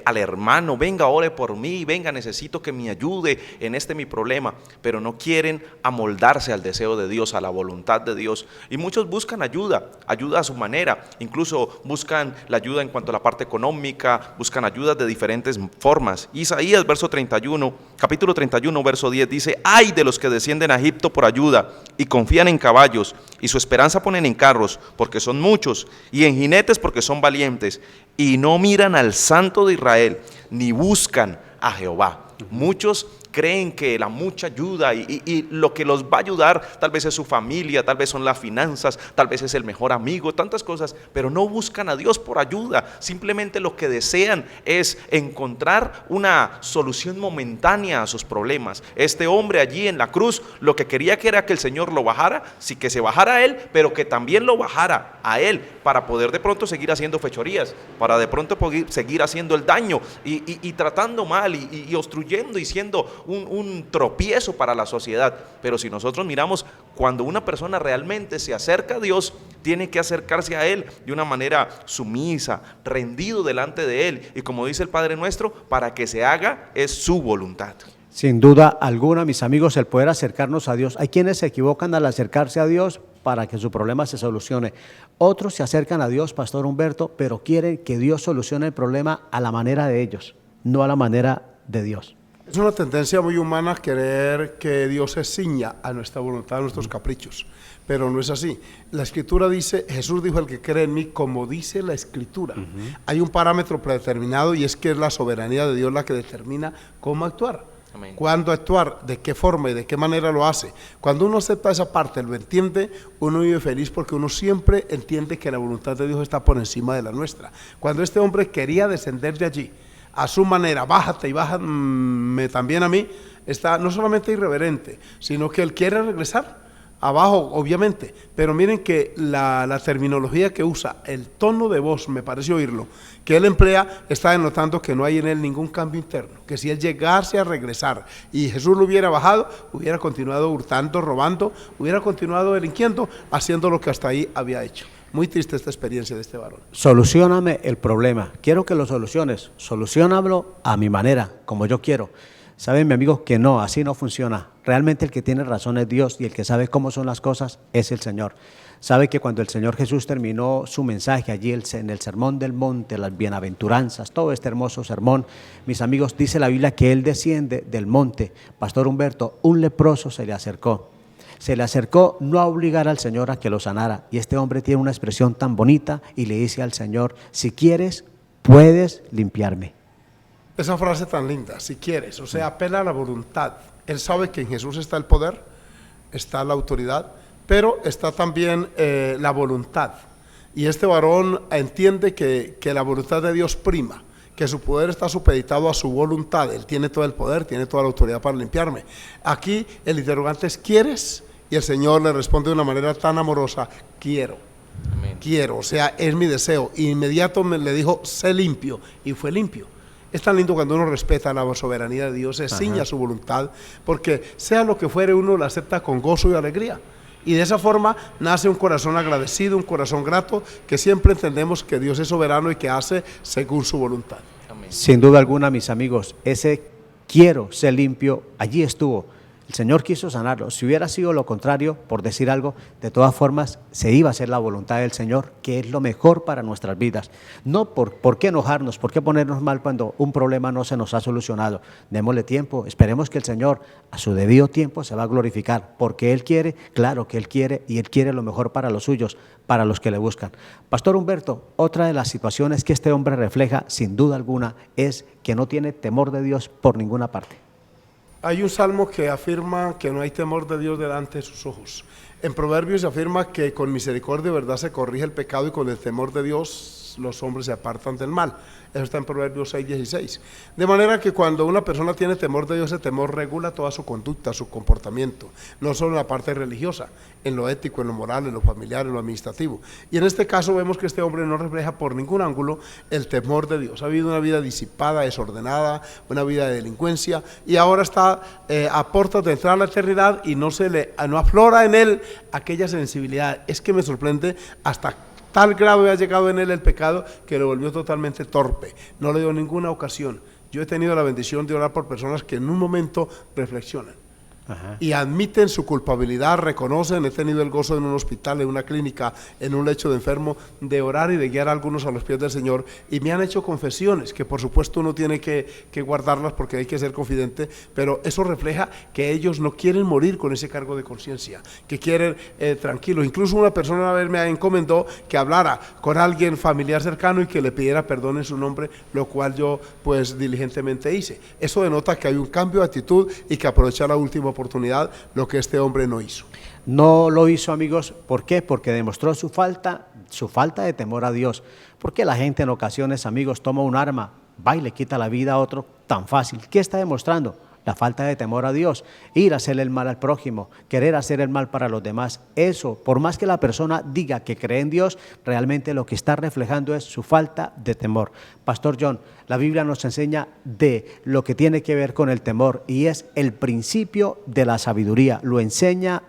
al hermano, venga, ore por mí, venga, necesito que me ayude en mi problema, pero no quieren amoldarse al deseo de Dios, a la voluntad de Dios, y muchos buscan ayuda a su manera, incluso buscan la ayuda en cuanto a la parte económica, buscan ayudas de diferentes formas. Isaías capítulo 31, verso 10 dice: ay de los que descienden a Egipto por ayuda y confían en caballos y su esperanza ponen en carros porque son muchos y en jinetes porque son valientes y no miran al Santo de Israel ni buscan a Jehová. Muchos creen que la mucha ayuda y lo que los va a ayudar tal vez es su familia, tal vez son las finanzas, tal vez es el mejor amigo, tantas cosas, pero no buscan a Dios por ayuda. Simplemente lo que desean es encontrar una solución momentánea a sus problemas. Este hombre allí en la cruz lo que quería que era que el Señor lo bajara, sí, que se bajara a él, pero que también lo bajara a él para poder de pronto seguir haciendo fechorías, para de pronto seguir haciendo el daño y tratando mal y obstruyendo y siendo un tropiezo para la sociedad. Pero si nosotros miramos, cuando una persona realmente se acerca a Dios, tiene que acercarse a Él de una manera sumisa, rendido delante de Él, y como dice el Padre Nuestro, para que se haga es su voluntad. Sin duda alguna, mis amigos, el poder acercarnos a Dios. Hay quienes se equivocan al acercarse a Dios para que su problema se solucione. Otros se acercan a Dios, Pastor Humberto, pero quieren que Dios solucione el problema a la manera de ellos, no a la manera de Dios. Es una tendencia muy humana querer que Dios se ciña a nuestra voluntad, a nuestros caprichos, pero no es así. La Escritura dice, Jesús dijo, el que cree en mí, como dice la Escritura. Hay un parámetro predeterminado y es que es la soberanía de Dios la que determina cómo actuar. Amén. Cuándo actuar, de qué forma y de qué manera lo hace. Cuando uno acepta esa parte, lo entiende, uno vive feliz porque uno siempre entiende que la voluntad de Dios está por encima de la nuestra. Cuando este hombre quería descender de allí, a su manera, bájate y bájame también a mí, está no solamente irreverente, sino que él quiere regresar abajo, obviamente, pero miren que la terminología que usa, el tono de voz, me parece oírlo, que él emplea, está denotando que no hay en él ningún cambio interno, que si él llegase a regresar y Jesús lo hubiera bajado, hubiera continuado hurtando, robando, hubiera continuado delinquiendo, haciendo lo que hasta ahí había hecho. Muy triste esta experiencia de este varón. Solucióname el problema. Quiero que lo soluciones. Soluciónamelo a mi manera, como yo quiero. Saben, mi amigo, que no, así no funciona. Realmente el que tiene razón es Dios y el que sabe cómo son las cosas es el Señor. Sabe que cuando el Señor Jesús terminó su mensaje allí en el Sermón del Monte, las bienaventuranzas, todo este hermoso sermón, mis amigos, dice la Biblia que Él desciende del monte. Pastor Humberto, un leproso se le acercó. Se le acercó no a obligar al Señor a que lo sanara. Y este hombre tiene una expresión tan bonita y le dice al Señor, si quieres, puedes limpiarme. Esa frase tan linda, si quieres, o sea, apela a la voluntad. Él sabe que en Jesús está el poder, está la autoridad, pero está también la voluntad. Y este varón entiende que la voluntad de Dios prima, que su poder está supeditado a su voluntad. Él tiene todo el poder, tiene toda la autoridad para limpiarme. Aquí el interrogante es, ¿quieres? Y el Señor le responde de una manera tan amorosa, quiero. Amén. Quiero, o sea, es mi deseo. Inmediato le dijo, sé limpio, y fue limpio. Es tan lindo cuando uno respeta la soberanía de Dios, se ciña a su voluntad, porque sea lo que fuere, uno la acepta con gozo y alegría. Y de esa forma nace un corazón agradecido, un corazón grato, que siempre entendemos que Dios es soberano y que hace según su voluntad. Amén. Sin duda alguna, mis amigos, ese quiero ser limpio, allí estuvo. El Señor quiso sanarlo. Si hubiera sido lo contrario, por decir algo, de todas formas se iba a hacer la voluntad del Señor, que es lo mejor para nuestras vidas. No por qué enojarnos, por qué ponernos mal cuando un problema no se nos ha solucionado. Démosle tiempo, esperemos que el Señor a su debido tiempo se va a glorificar, porque Él quiere, claro que Él quiere, y Él quiere lo mejor para los suyos, para los que le buscan. Pastor Humberto, otra de las situaciones que este hombre refleja, sin duda alguna, es que no tiene temor de Dios por ninguna parte. Hay un salmo que afirma que no hay temor de Dios delante de sus ojos. En Proverbios se afirma que con misericordia y verdad se corrige el pecado y con el temor de Dios los hombres se apartan del mal. Eso está en Proverbios 6:16. De manera que cuando una persona tiene temor de Dios, ese temor regula toda su conducta, su comportamiento, no solo en la parte religiosa, en lo ético, en lo moral, en lo familiar, en lo administrativo. Y en este caso vemos que este hombre no refleja por ningún ángulo el temor de Dios. Ha vivido una vida disipada, desordenada, una vida de delincuencia, y ahora está a puertas de entrar a la eternidad y no aflora en él aquella sensibilidad. Es que me sorprende hasta tal grado ha llegado en él el pecado que lo volvió totalmente torpe, no le dio ninguna ocasión. Yo he tenido la bendición de orar por personas que en un momento reflexionan. Ajá. Y admiten su culpabilidad, reconocen. He tenido el gozo en un hospital, en una clínica, en un lecho de enfermo, de orar y de guiar a algunos a los pies del Señor, y me han hecho confesiones, que por supuesto uno tiene que guardarlas porque hay que ser confidente, pero eso refleja que ellos no quieren morir con ese cargo de conciencia, que quieren tranquilos. Incluso una persona una vez me encomendó que hablara con alguien familiar cercano y que le pidiera perdón en su nombre, lo cual yo pues diligentemente hice. Eso denota que hay un cambio de actitud y que aprovechar la última oportunidad, lo que este hombre no hizo. No lo hizo, amigos. ¿Por qué? Porque demostró su falta de temor a Dios. Porque la gente en ocasiones, amigos, toma un arma, va y le quita la vida a otro tan fácil. ¿Qué está demostrando? La falta de temor a Dios, ir a hacer el mal al prójimo, querer hacer el mal para los demás. Eso, por más que la persona diga que cree en Dios, realmente lo que está reflejando es su falta de temor. Pastor John, la Biblia nos enseña de lo que tiene que ver con el temor y es el principio de la sabiduría. Lo enseña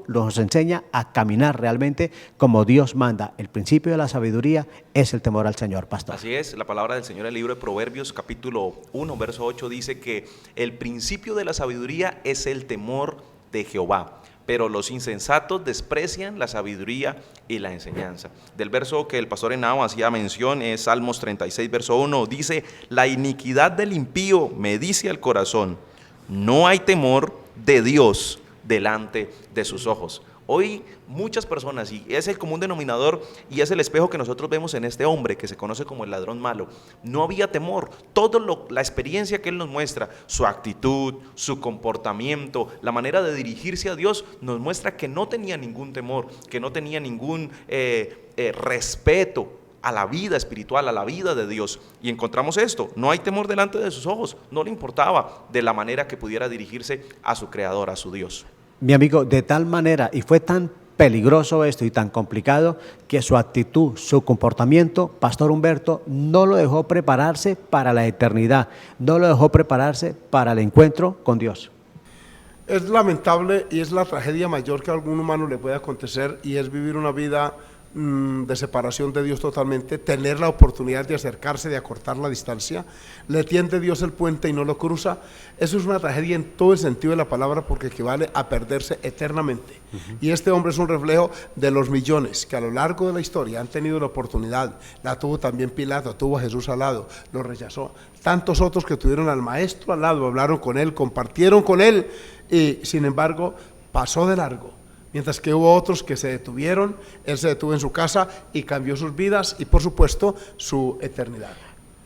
nos enseña a caminar realmente como Dios manda. El principio de la sabiduría es el temor al Señor, pastor. Así es, la palabra del Señor en el libro de Proverbios, capítulo 1, verso 8, dice que el principio de la sabiduría es el temor de Jehová, pero los insensatos desprecian la sabiduría y la enseñanza. Del verso que el pastor Henao hacía mención es Salmos 36, verso 1, dice: la iniquidad del impío me dice al corazón, no hay temor de Dios delante de sus ojos. Hoy muchas personas, y es el común denominador y es el espejo que nosotros vemos en este hombre que se conoce como el ladrón malo, no había temor. La experiencia que él nos muestra, su actitud, su comportamiento, la manera de dirigirse a Dios, nos muestra que no tenía ningún temor, que no tenía ningún respeto a la vida espiritual, a la vida de Dios. Y encontramos esto: no hay temor delante de sus ojos. No le importaba de la manera que pudiera dirigirse a su Creador, a su Dios. Mi amigo, de tal manera, y fue tan peligroso esto y tan complicado, que su actitud, su comportamiento, Pastor Humberto, no lo dejó prepararse para la eternidad, no lo dejó prepararse para el encuentro con Dios. Es lamentable y es la tragedia mayor que a algún humano le puede acontecer, y es vivir una vida de separación de Dios totalmente, tener la oportunidad de acercarse, de acortar la distancia, le tiende Dios el puente y no lo cruza. Eso es una tragedia en todo el sentido de la palabra, porque equivale a perderse eternamente. Y este hombre es un reflejo de los millones que a lo largo de la historia han tenido la oportunidad. La tuvo también Pilato, tuvo a Jesús al lado, lo rechazó. Tantos otros que tuvieron al maestro al lado, hablaron con él, compartieron con él, y sin embargo pasó de largo. Mientras que hubo otros que se detuvieron, él se detuvo en su casa y cambió sus vidas y, por supuesto, su eternidad.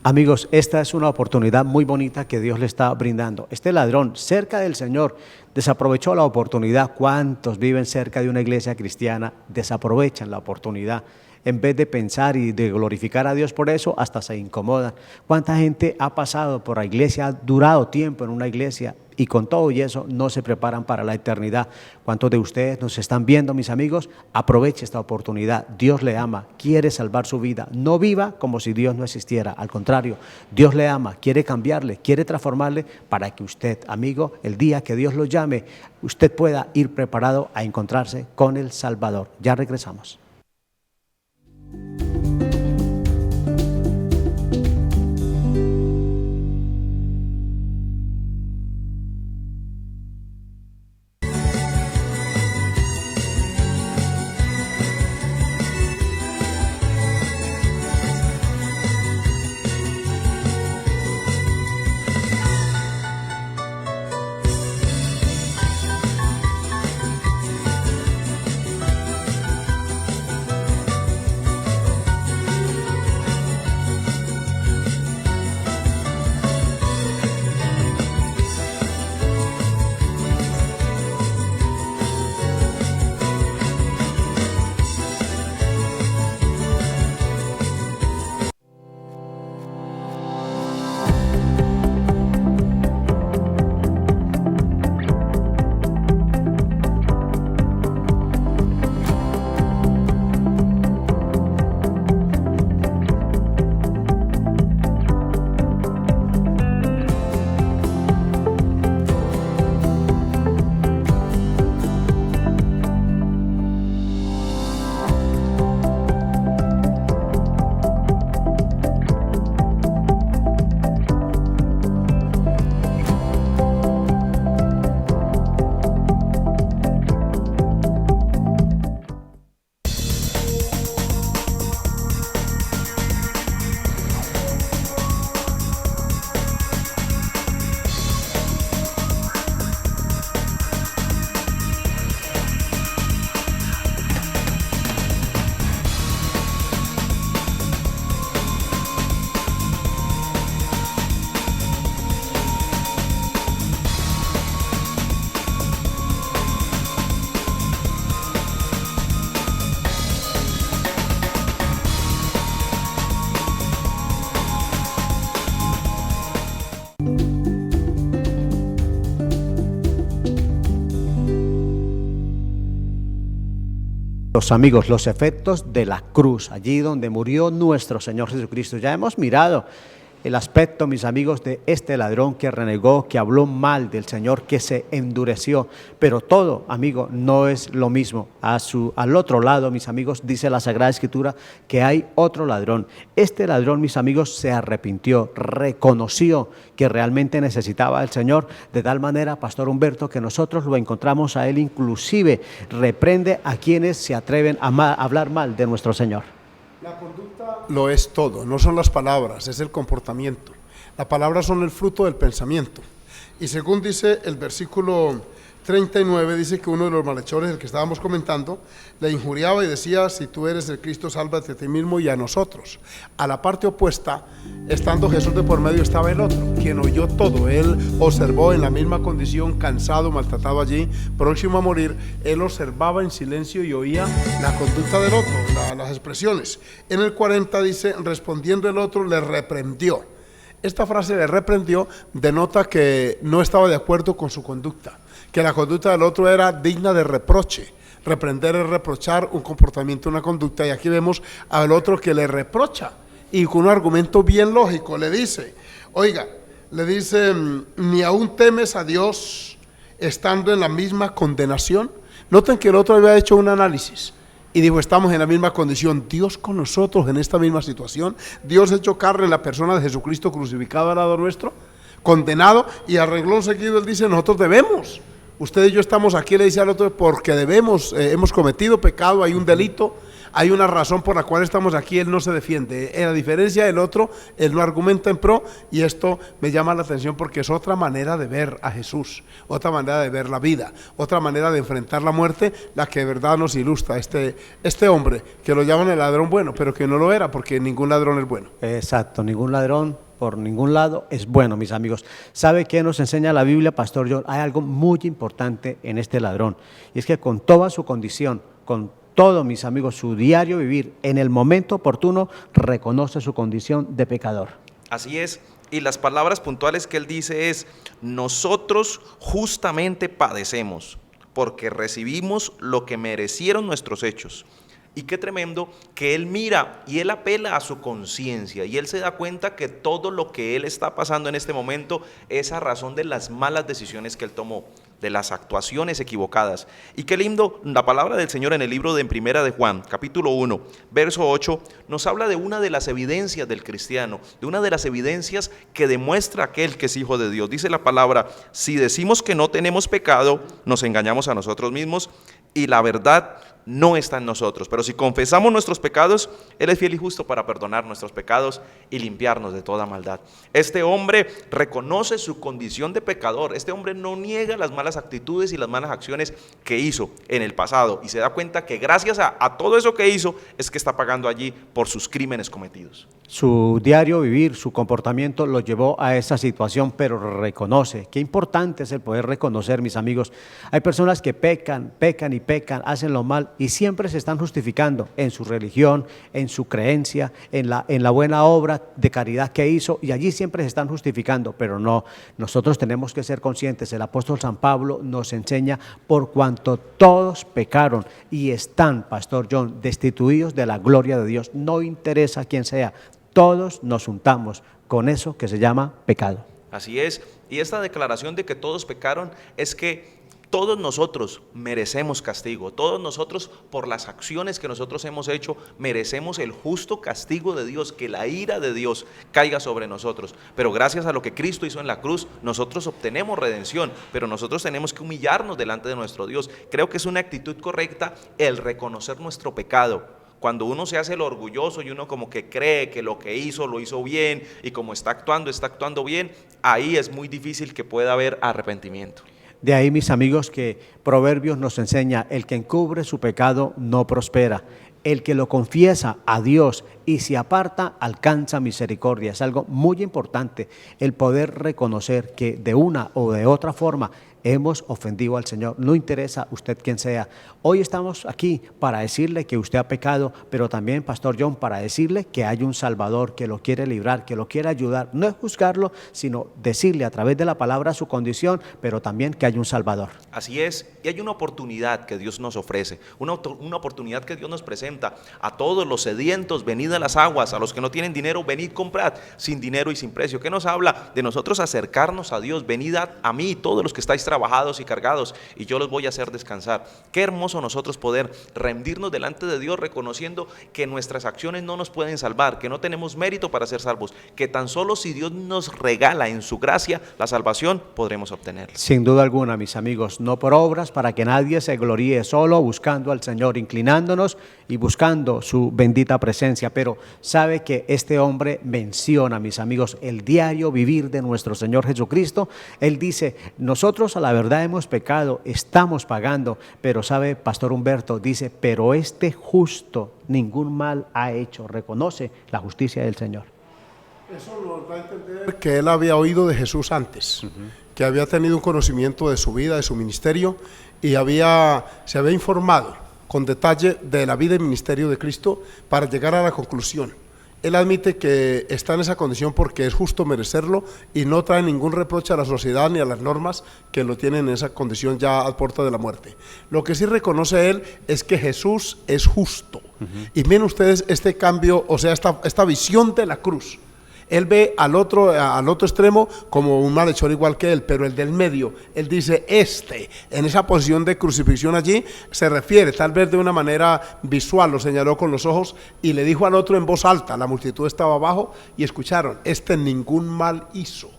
Amigos, esta es una oportunidad muy bonita que Dios le está brindando. Este ladrón, cerca del Señor, desaprovechó la oportunidad. ¿Cuántos viven cerca de una iglesia cristiana? Desaprovechan la oportunidad. En vez de pensar y de glorificar a Dios por eso, hasta se incomodan. ¿Cuánta gente ha pasado por la iglesia, ha durado tiempo en una iglesia, y con todo y eso no se preparan para la eternidad? ¿Cuántos de ustedes nos están viendo, mis amigos? Aproveche esta oportunidad. Dios le ama, quiere salvar su vida. No viva como si Dios no existiera. Al contrario, Dios le ama, quiere cambiarle, quiere transformarle, para que usted, amigo, el día que Dios lo llame, usted pueda ir preparado a encontrarse con el Salvador. Ya regresamos. Los amigos, los efectos de la cruz, allí donde murió nuestro Señor Jesucristo. Ya hemos mirado el aspecto, mis amigos, de este ladrón que renegó, que habló mal del Señor, que se endureció. Pero todo, amigo, no es lo mismo. Al otro lado, mis amigos, dice la Sagrada Escritura que hay otro ladrón. Este ladrón, mis amigos, se arrepintió, reconoció que realmente necesitaba al Señor, de tal manera, Pastor Humberto, que nosotros lo encontramos a él, inclusive reprende a quienes se atreven a hablar mal de nuestro Señor. La conducta lo es todo, no son las palabras, es el comportamiento. Las palabras son el fruto del pensamiento. Y según dice el versículo 39, dice que uno de los malhechores, el que estábamos comentando, le injuriaba y decía: si tú eres el Cristo, sálvate a ti mismo y a nosotros. A la parte opuesta, estando Jesús de por medio, estaba el otro, quien oyó todo. Él observó en la misma condición, cansado, maltratado allí, próximo a morir. Él observaba en silencio y oía la conducta del otro, las expresiones. En el 40 dice: respondiendo el otro, le reprendió. Esta frase de reprendió denota que no estaba de acuerdo con su conducta, que la conducta del otro era digna de reproche. Reprender es reprochar un comportamiento, una conducta, y aquí vemos al otro que le reprocha, y con un argumento bien lógico le dice: oiga, le dice, ¿ni aún temes a Dios estando en la misma condenación? Noten que el otro había hecho un análisis y dijo: estamos en la misma condición, Dios con nosotros en esta misma situación, Dios hecho carne en la persona de Jesucristo crucificado al lado nuestro, condenado, y a renglón seguido él dice: nosotros debemos. Usted y yo estamos aquí, le dice al otro, porque debemos, hemos cometido pecado, hay un delito, hay una razón por la cual estamos aquí. Él no se defiende. En la diferencia del otro, él no argumenta en pro, y esto me llama la atención porque es otra manera de ver a Jesús, otra manera de ver la vida, otra manera de enfrentar la muerte, la que de verdad nos ilustra este hombre, que lo llaman el ladrón bueno, pero que no lo era, porque ningún ladrón es bueno. Exacto, ningún ladrón por ningún lado es bueno, mis amigos. ¿Sabe qué nos enseña la Biblia, Pastor John? Hay algo muy importante en este ladrón, y es que con toda su condición, con todo, mis amigos, su diario vivir, en el momento oportuno, reconoce su condición de pecador. Así es, y las palabras puntuales que él dice es: nosotros justamente padecemos, porque recibimos lo que merecieron nuestros hechos. Y qué tremendo que él mira y él apela a su conciencia, y él se da cuenta que todo lo que él está pasando en este momento es a razón de las malas decisiones que él tomó, de las actuaciones equivocadas. Y qué lindo, la palabra del Señor en el libro de Primera de Juan, capítulo 1, verso 8, nos habla de una de las evidencias del cristiano, de una de las evidencias que demuestra aquel que es hijo de Dios. Dice la palabra: si decimos que no tenemos pecado, nos engañamos a nosotros mismos y la verdad no está en nosotros. Pero si confesamos nuestros pecados, Él es fiel y justo para perdonar nuestros pecados y limpiarnos de toda maldad. Este hombre reconoce su condición de pecador. Este hombre no niega las malas actitudes y las malas acciones que hizo en el pasado, y se da cuenta que gracias a todo eso que hizo es que está pagando allí por sus crímenes cometidos. Su diario vivir, su comportamiento lo llevó a esa situación, pero reconoce. Qué importante es el poder reconocer, mis amigos. Hay personas que pecan, hacen lo mal y siempre se están justificando en su religión, en su creencia, en la buena obra de caridad que hizo, y allí siempre se están justificando, pero no. Nosotros tenemos que ser conscientes. El apóstol San Pablo nos enseña: por cuanto todos pecaron y están, Pastor John, destituidos de la gloria de Dios. No interesa quién sea, todos nos juntamos con eso que se llama pecado. Así es, y esta declaración de que todos pecaron es que todos nosotros merecemos castigo, todos nosotros por las acciones que nosotros hemos hecho merecemos el justo castigo de Dios, que la ira de Dios caiga sobre nosotros, pero gracias a lo que Cristo hizo en la cruz, nosotros obtenemos redención, pero nosotros tenemos que humillarnos delante de nuestro Dios. Creo que es una actitud correcta el reconocer nuestro pecado. Cuando uno se hace el orgulloso y uno como que cree que lo que hizo lo hizo bien, y como está actuando bien, ahí es muy difícil que pueda haber arrepentimiento. De ahí, mis amigos, que Proverbios nos enseña: el que encubre su pecado no prospera, el que lo confiesa a Dios y se aparta alcanza misericordia. Es algo muy importante el poder reconocer que de una o de otra forma hemos ofendido al Señor. No interesa usted quién sea. Hoy estamos aquí para decirle que usted ha pecado, pero también, Pastor John, para decirle que hay un Salvador que lo quiere librar, que lo quiere ayudar. No es juzgarlo, sino decirle a través de la palabra su condición, pero también que hay un Salvador. Así es, y hay una oportunidad que Dios nos ofrece, una oportunidad que Dios nos presenta, 60. A todos los sedientos, venid a las aguas. A los que no tienen dinero, venid comprad, sin dinero y sin precio. ¿Qué nos habla? De nosotros acercarnos a Dios. Venid a mí, todos los que estáis trabajados y cargados, y yo los voy a hacer descansar. Qué hermoso nosotros poder rendirnos delante de Dios, reconociendo que nuestras acciones no nos pueden salvar, que no tenemos mérito para ser salvos, que tan solo si Dios nos regala en su gracia la salvación, podremos obtenerla. Sin duda alguna, mis amigos, no por obras para que nadie se gloríe, solo buscando al Señor, inclinándonos y buscando su bendita presencia. Pero sabe que este hombre menciona, mis amigos, el diario vivir de nuestro Señor Jesucristo. Él dice, nosotros a la verdad hemos pecado, estamos pagando, pero sabe, Pastor Humberto, dice, pero este justo ningún mal ha hecho, reconoce la justicia del Señor. Eso nos da a entender que él había oído de Jesús antes, que había tenido un conocimiento de su vida, de su ministerio, y se había informado con detalle de la vida y ministerio de Cristo para llegar a la conclusión. Él admite que está en esa condición porque es justo merecerlo y no trae ningún reproche a la sociedad ni a las normas que lo tienen en esa condición ya a puerta de la muerte. Lo que sí reconoce él es que Jesús es justo. Y miren ustedes este cambio, o sea, esta visión de la cruz. Él ve al otro extremo como un malhechor igual que él, pero el del medio, él dice en esa posición de crucifixión allí, se refiere tal vez de una manera visual, lo señaló con los ojos y le dijo al otro en voz alta, la multitud estaba abajo y escucharon, ningún mal hizo.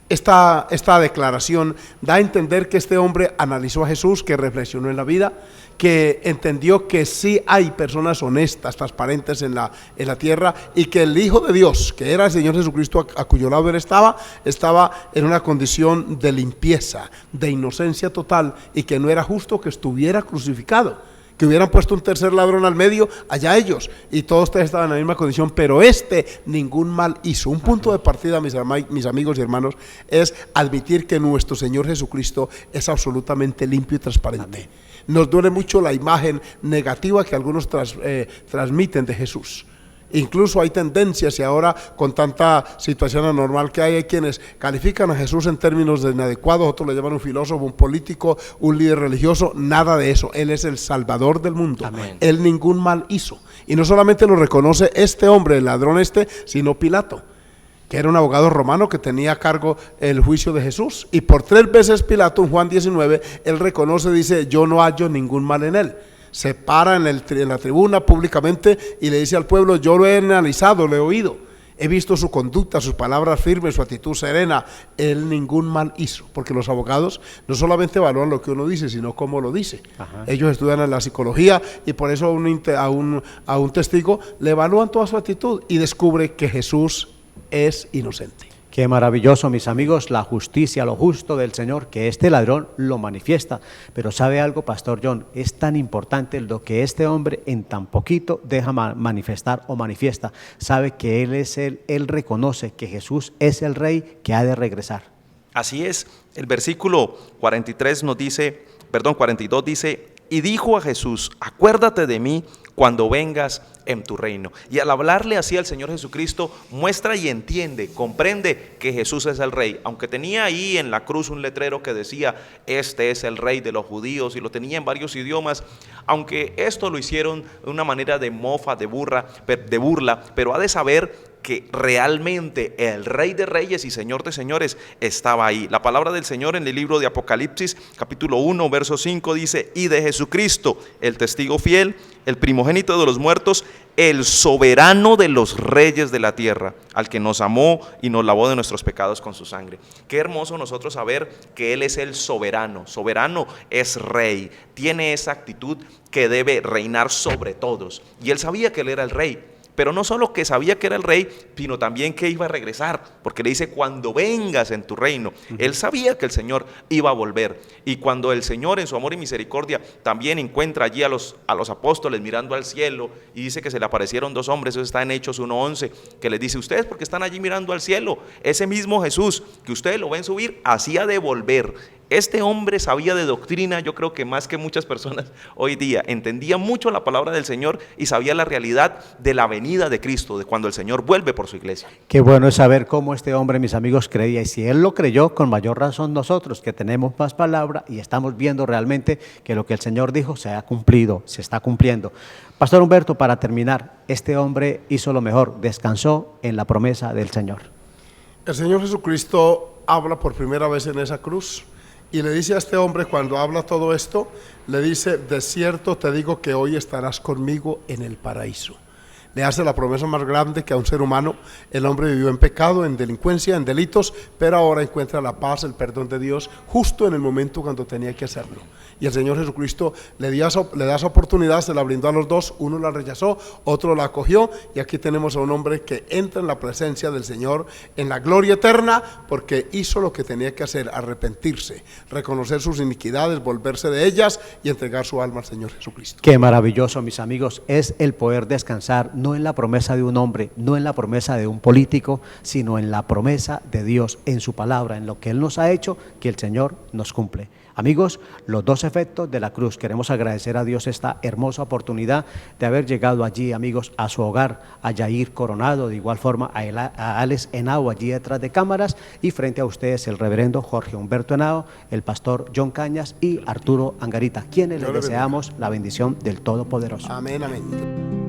Esta declaración da a entender que este hombre analizó a Jesús, que reflexionó en la vida, que entendió que sí hay personas honestas, transparentes en la tierra, y que el Hijo de Dios, que era el Señor Jesucristo a cuyo lado él estaba en una condición de limpieza, de inocencia total, y que no era justo que estuviera crucificado. Que hubieran puesto un tercer ladrón al medio, allá ellos, y todos ustedes estaban en la misma condición, pero ningún mal hizo. Un punto de partida, mis amigos y hermanos, es admitir que nuestro Señor Jesucristo es absolutamente limpio y transparente. Amén. Nos duele mucho la imagen negativa que algunos transmiten de Jesús. Incluso hay tendencias, y ahora con tanta situación anormal que hay quienes califican a Jesús en términos de inadecuados, otros le llaman un filósofo, un político, un líder religioso. Nada de eso. Él es el Salvador del mundo. Amén. Él ningún mal hizo. Y no solamente lo reconoce este hombre, el ladrón sino Pilato, que era un abogado romano que tenía a cargo el juicio de Jesús. Y por 3 veces Pilato, en Juan 19, él reconoce, dice, yo no hallo ningún mal en él. Se para en la tribuna públicamente y le dice al pueblo, yo lo he analizado, lo he oído, he visto su conducta, sus palabras firmes, su actitud serena, él ningún mal hizo, porque los abogados no solamente evalúan lo que uno dice, sino cómo lo dice. Ajá. Ellos estudian en la psicología y por eso a un testigo le evalúan toda su actitud y descubre que Jesús es inocente. Qué maravilloso, mis amigos, la justicia, lo justo del Señor, que este ladrón lo manifiesta. Pero ¿sabe algo, Pastor John? Es tan importante lo que este hombre en tan poquito deja manifestar o manifiesta. Sabe que él reconoce que Jesús es el Rey que ha de regresar. Así es, el versículo 42 dice, y dijo a Jesús, acuérdate de mí cuando vengas en tu reino. Y al hablarle así al Señor Jesucristo, muestra y entiende, comprende que Jesús es el Rey. Aunque tenía ahí en la cruz un letrero que decía, este es el Rey de los judíos, y lo tenía en varios idiomas, aunque esto lo hicieron de una manera de mofa, de burla, pero ha de saber que realmente el Rey de Reyes y Señor de Señores estaba ahí. La palabra del Señor en el libro de Apocalipsis, capítulo 1, verso 5, dice, y de Jesucristo, el testigo fiel, el primogénito de los muertos, el soberano de los reyes de la tierra, al que nos amó y nos lavó de nuestros pecados con su sangre. Qué hermoso nosotros saber que Él es el soberano. Soberano es rey, tiene esa actitud que debe reinar sobre todos. Y Él sabía que Él era el rey. Pero no solo que sabía que era el rey, sino también que iba a regresar, porque le dice, cuando vengas en tu reino. Él sabía que el Señor iba a volver. Y cuando el Señor en su amor y misericordia también encuentra allí a los apóstoles mirando al cielo, y dice que se le aparecieron 2 hombres, eso está en Hechos 1:11, que les dice, ustedes porque están allí mirando al cielo, ese mismo Jesús que ustedes lo ven subir, así ha de volver. este hombre sabía de doctrina, yo creo que más que muchas personas hoy día, entendía mucho la palabra del Señor y sabía la realidad de la venida de Cristo, de cuando el Señor vuelve por su iglesia. Qué bueno es saber cómo este hombre, mis amigos, creía, y si él lo creyó, con mayor razón nosotros, que tenemos más palabra y estamos viendo realmente que lo que el Señor dijo se ha cumplido, se está cumpliendo. Pastor Humberto, para terminar, este hombre hizo lo mejor, descansó en la promesa del Señor. El Señor Jesucristo habla por primera vez en esa cruz y le dice a este hombre, cuando habla todo esto, le dice: de cierto te digo que hoy estarás conmigo en el paraíso. Le hace la promesa más grande que a un ser humano. El hombre vivió en pecado, en delincuencia, en delitos, pero ahora encuentra la paz, el perdón de Dios, justo en el momento cuando tenía que hacerlo. Y el Señor Jesucristo le da esa oportunidad, se la brindó a los dos, uno la rechazó, otro la acogió, y aquí tenemos a un hombre que entra en la presencia del Señor, en la gloria eterna, porque hizo lo que tenía que hacer: arrepentirse, reconocer sus iniquidades, volverse de ellas y entregar su alma al Señor Jesucristo. Qué maravilloso, mis amigos, es el poder descansar no en la promesa de un hombre, no en la promesa de un político, sino en la promesa de Dios, en su palabra, en lo que Él nos ha hecho, que el Señor nos cumple. Amigos, los dos efectos de la cruz. Queremos agradecer a Dios esta hermosa oportunidad de haber llegado allí, amigos, a su hogar, a Yair Coronado, de igual forma a Alex Henao allí detrás de cámaras, y frente a ustedes el reverendo Jorge Humberto Henao, el pastor John Cañas y Arturo Angarita, quienes les deseamos la bendición del Todopoderoso. Amén, amén.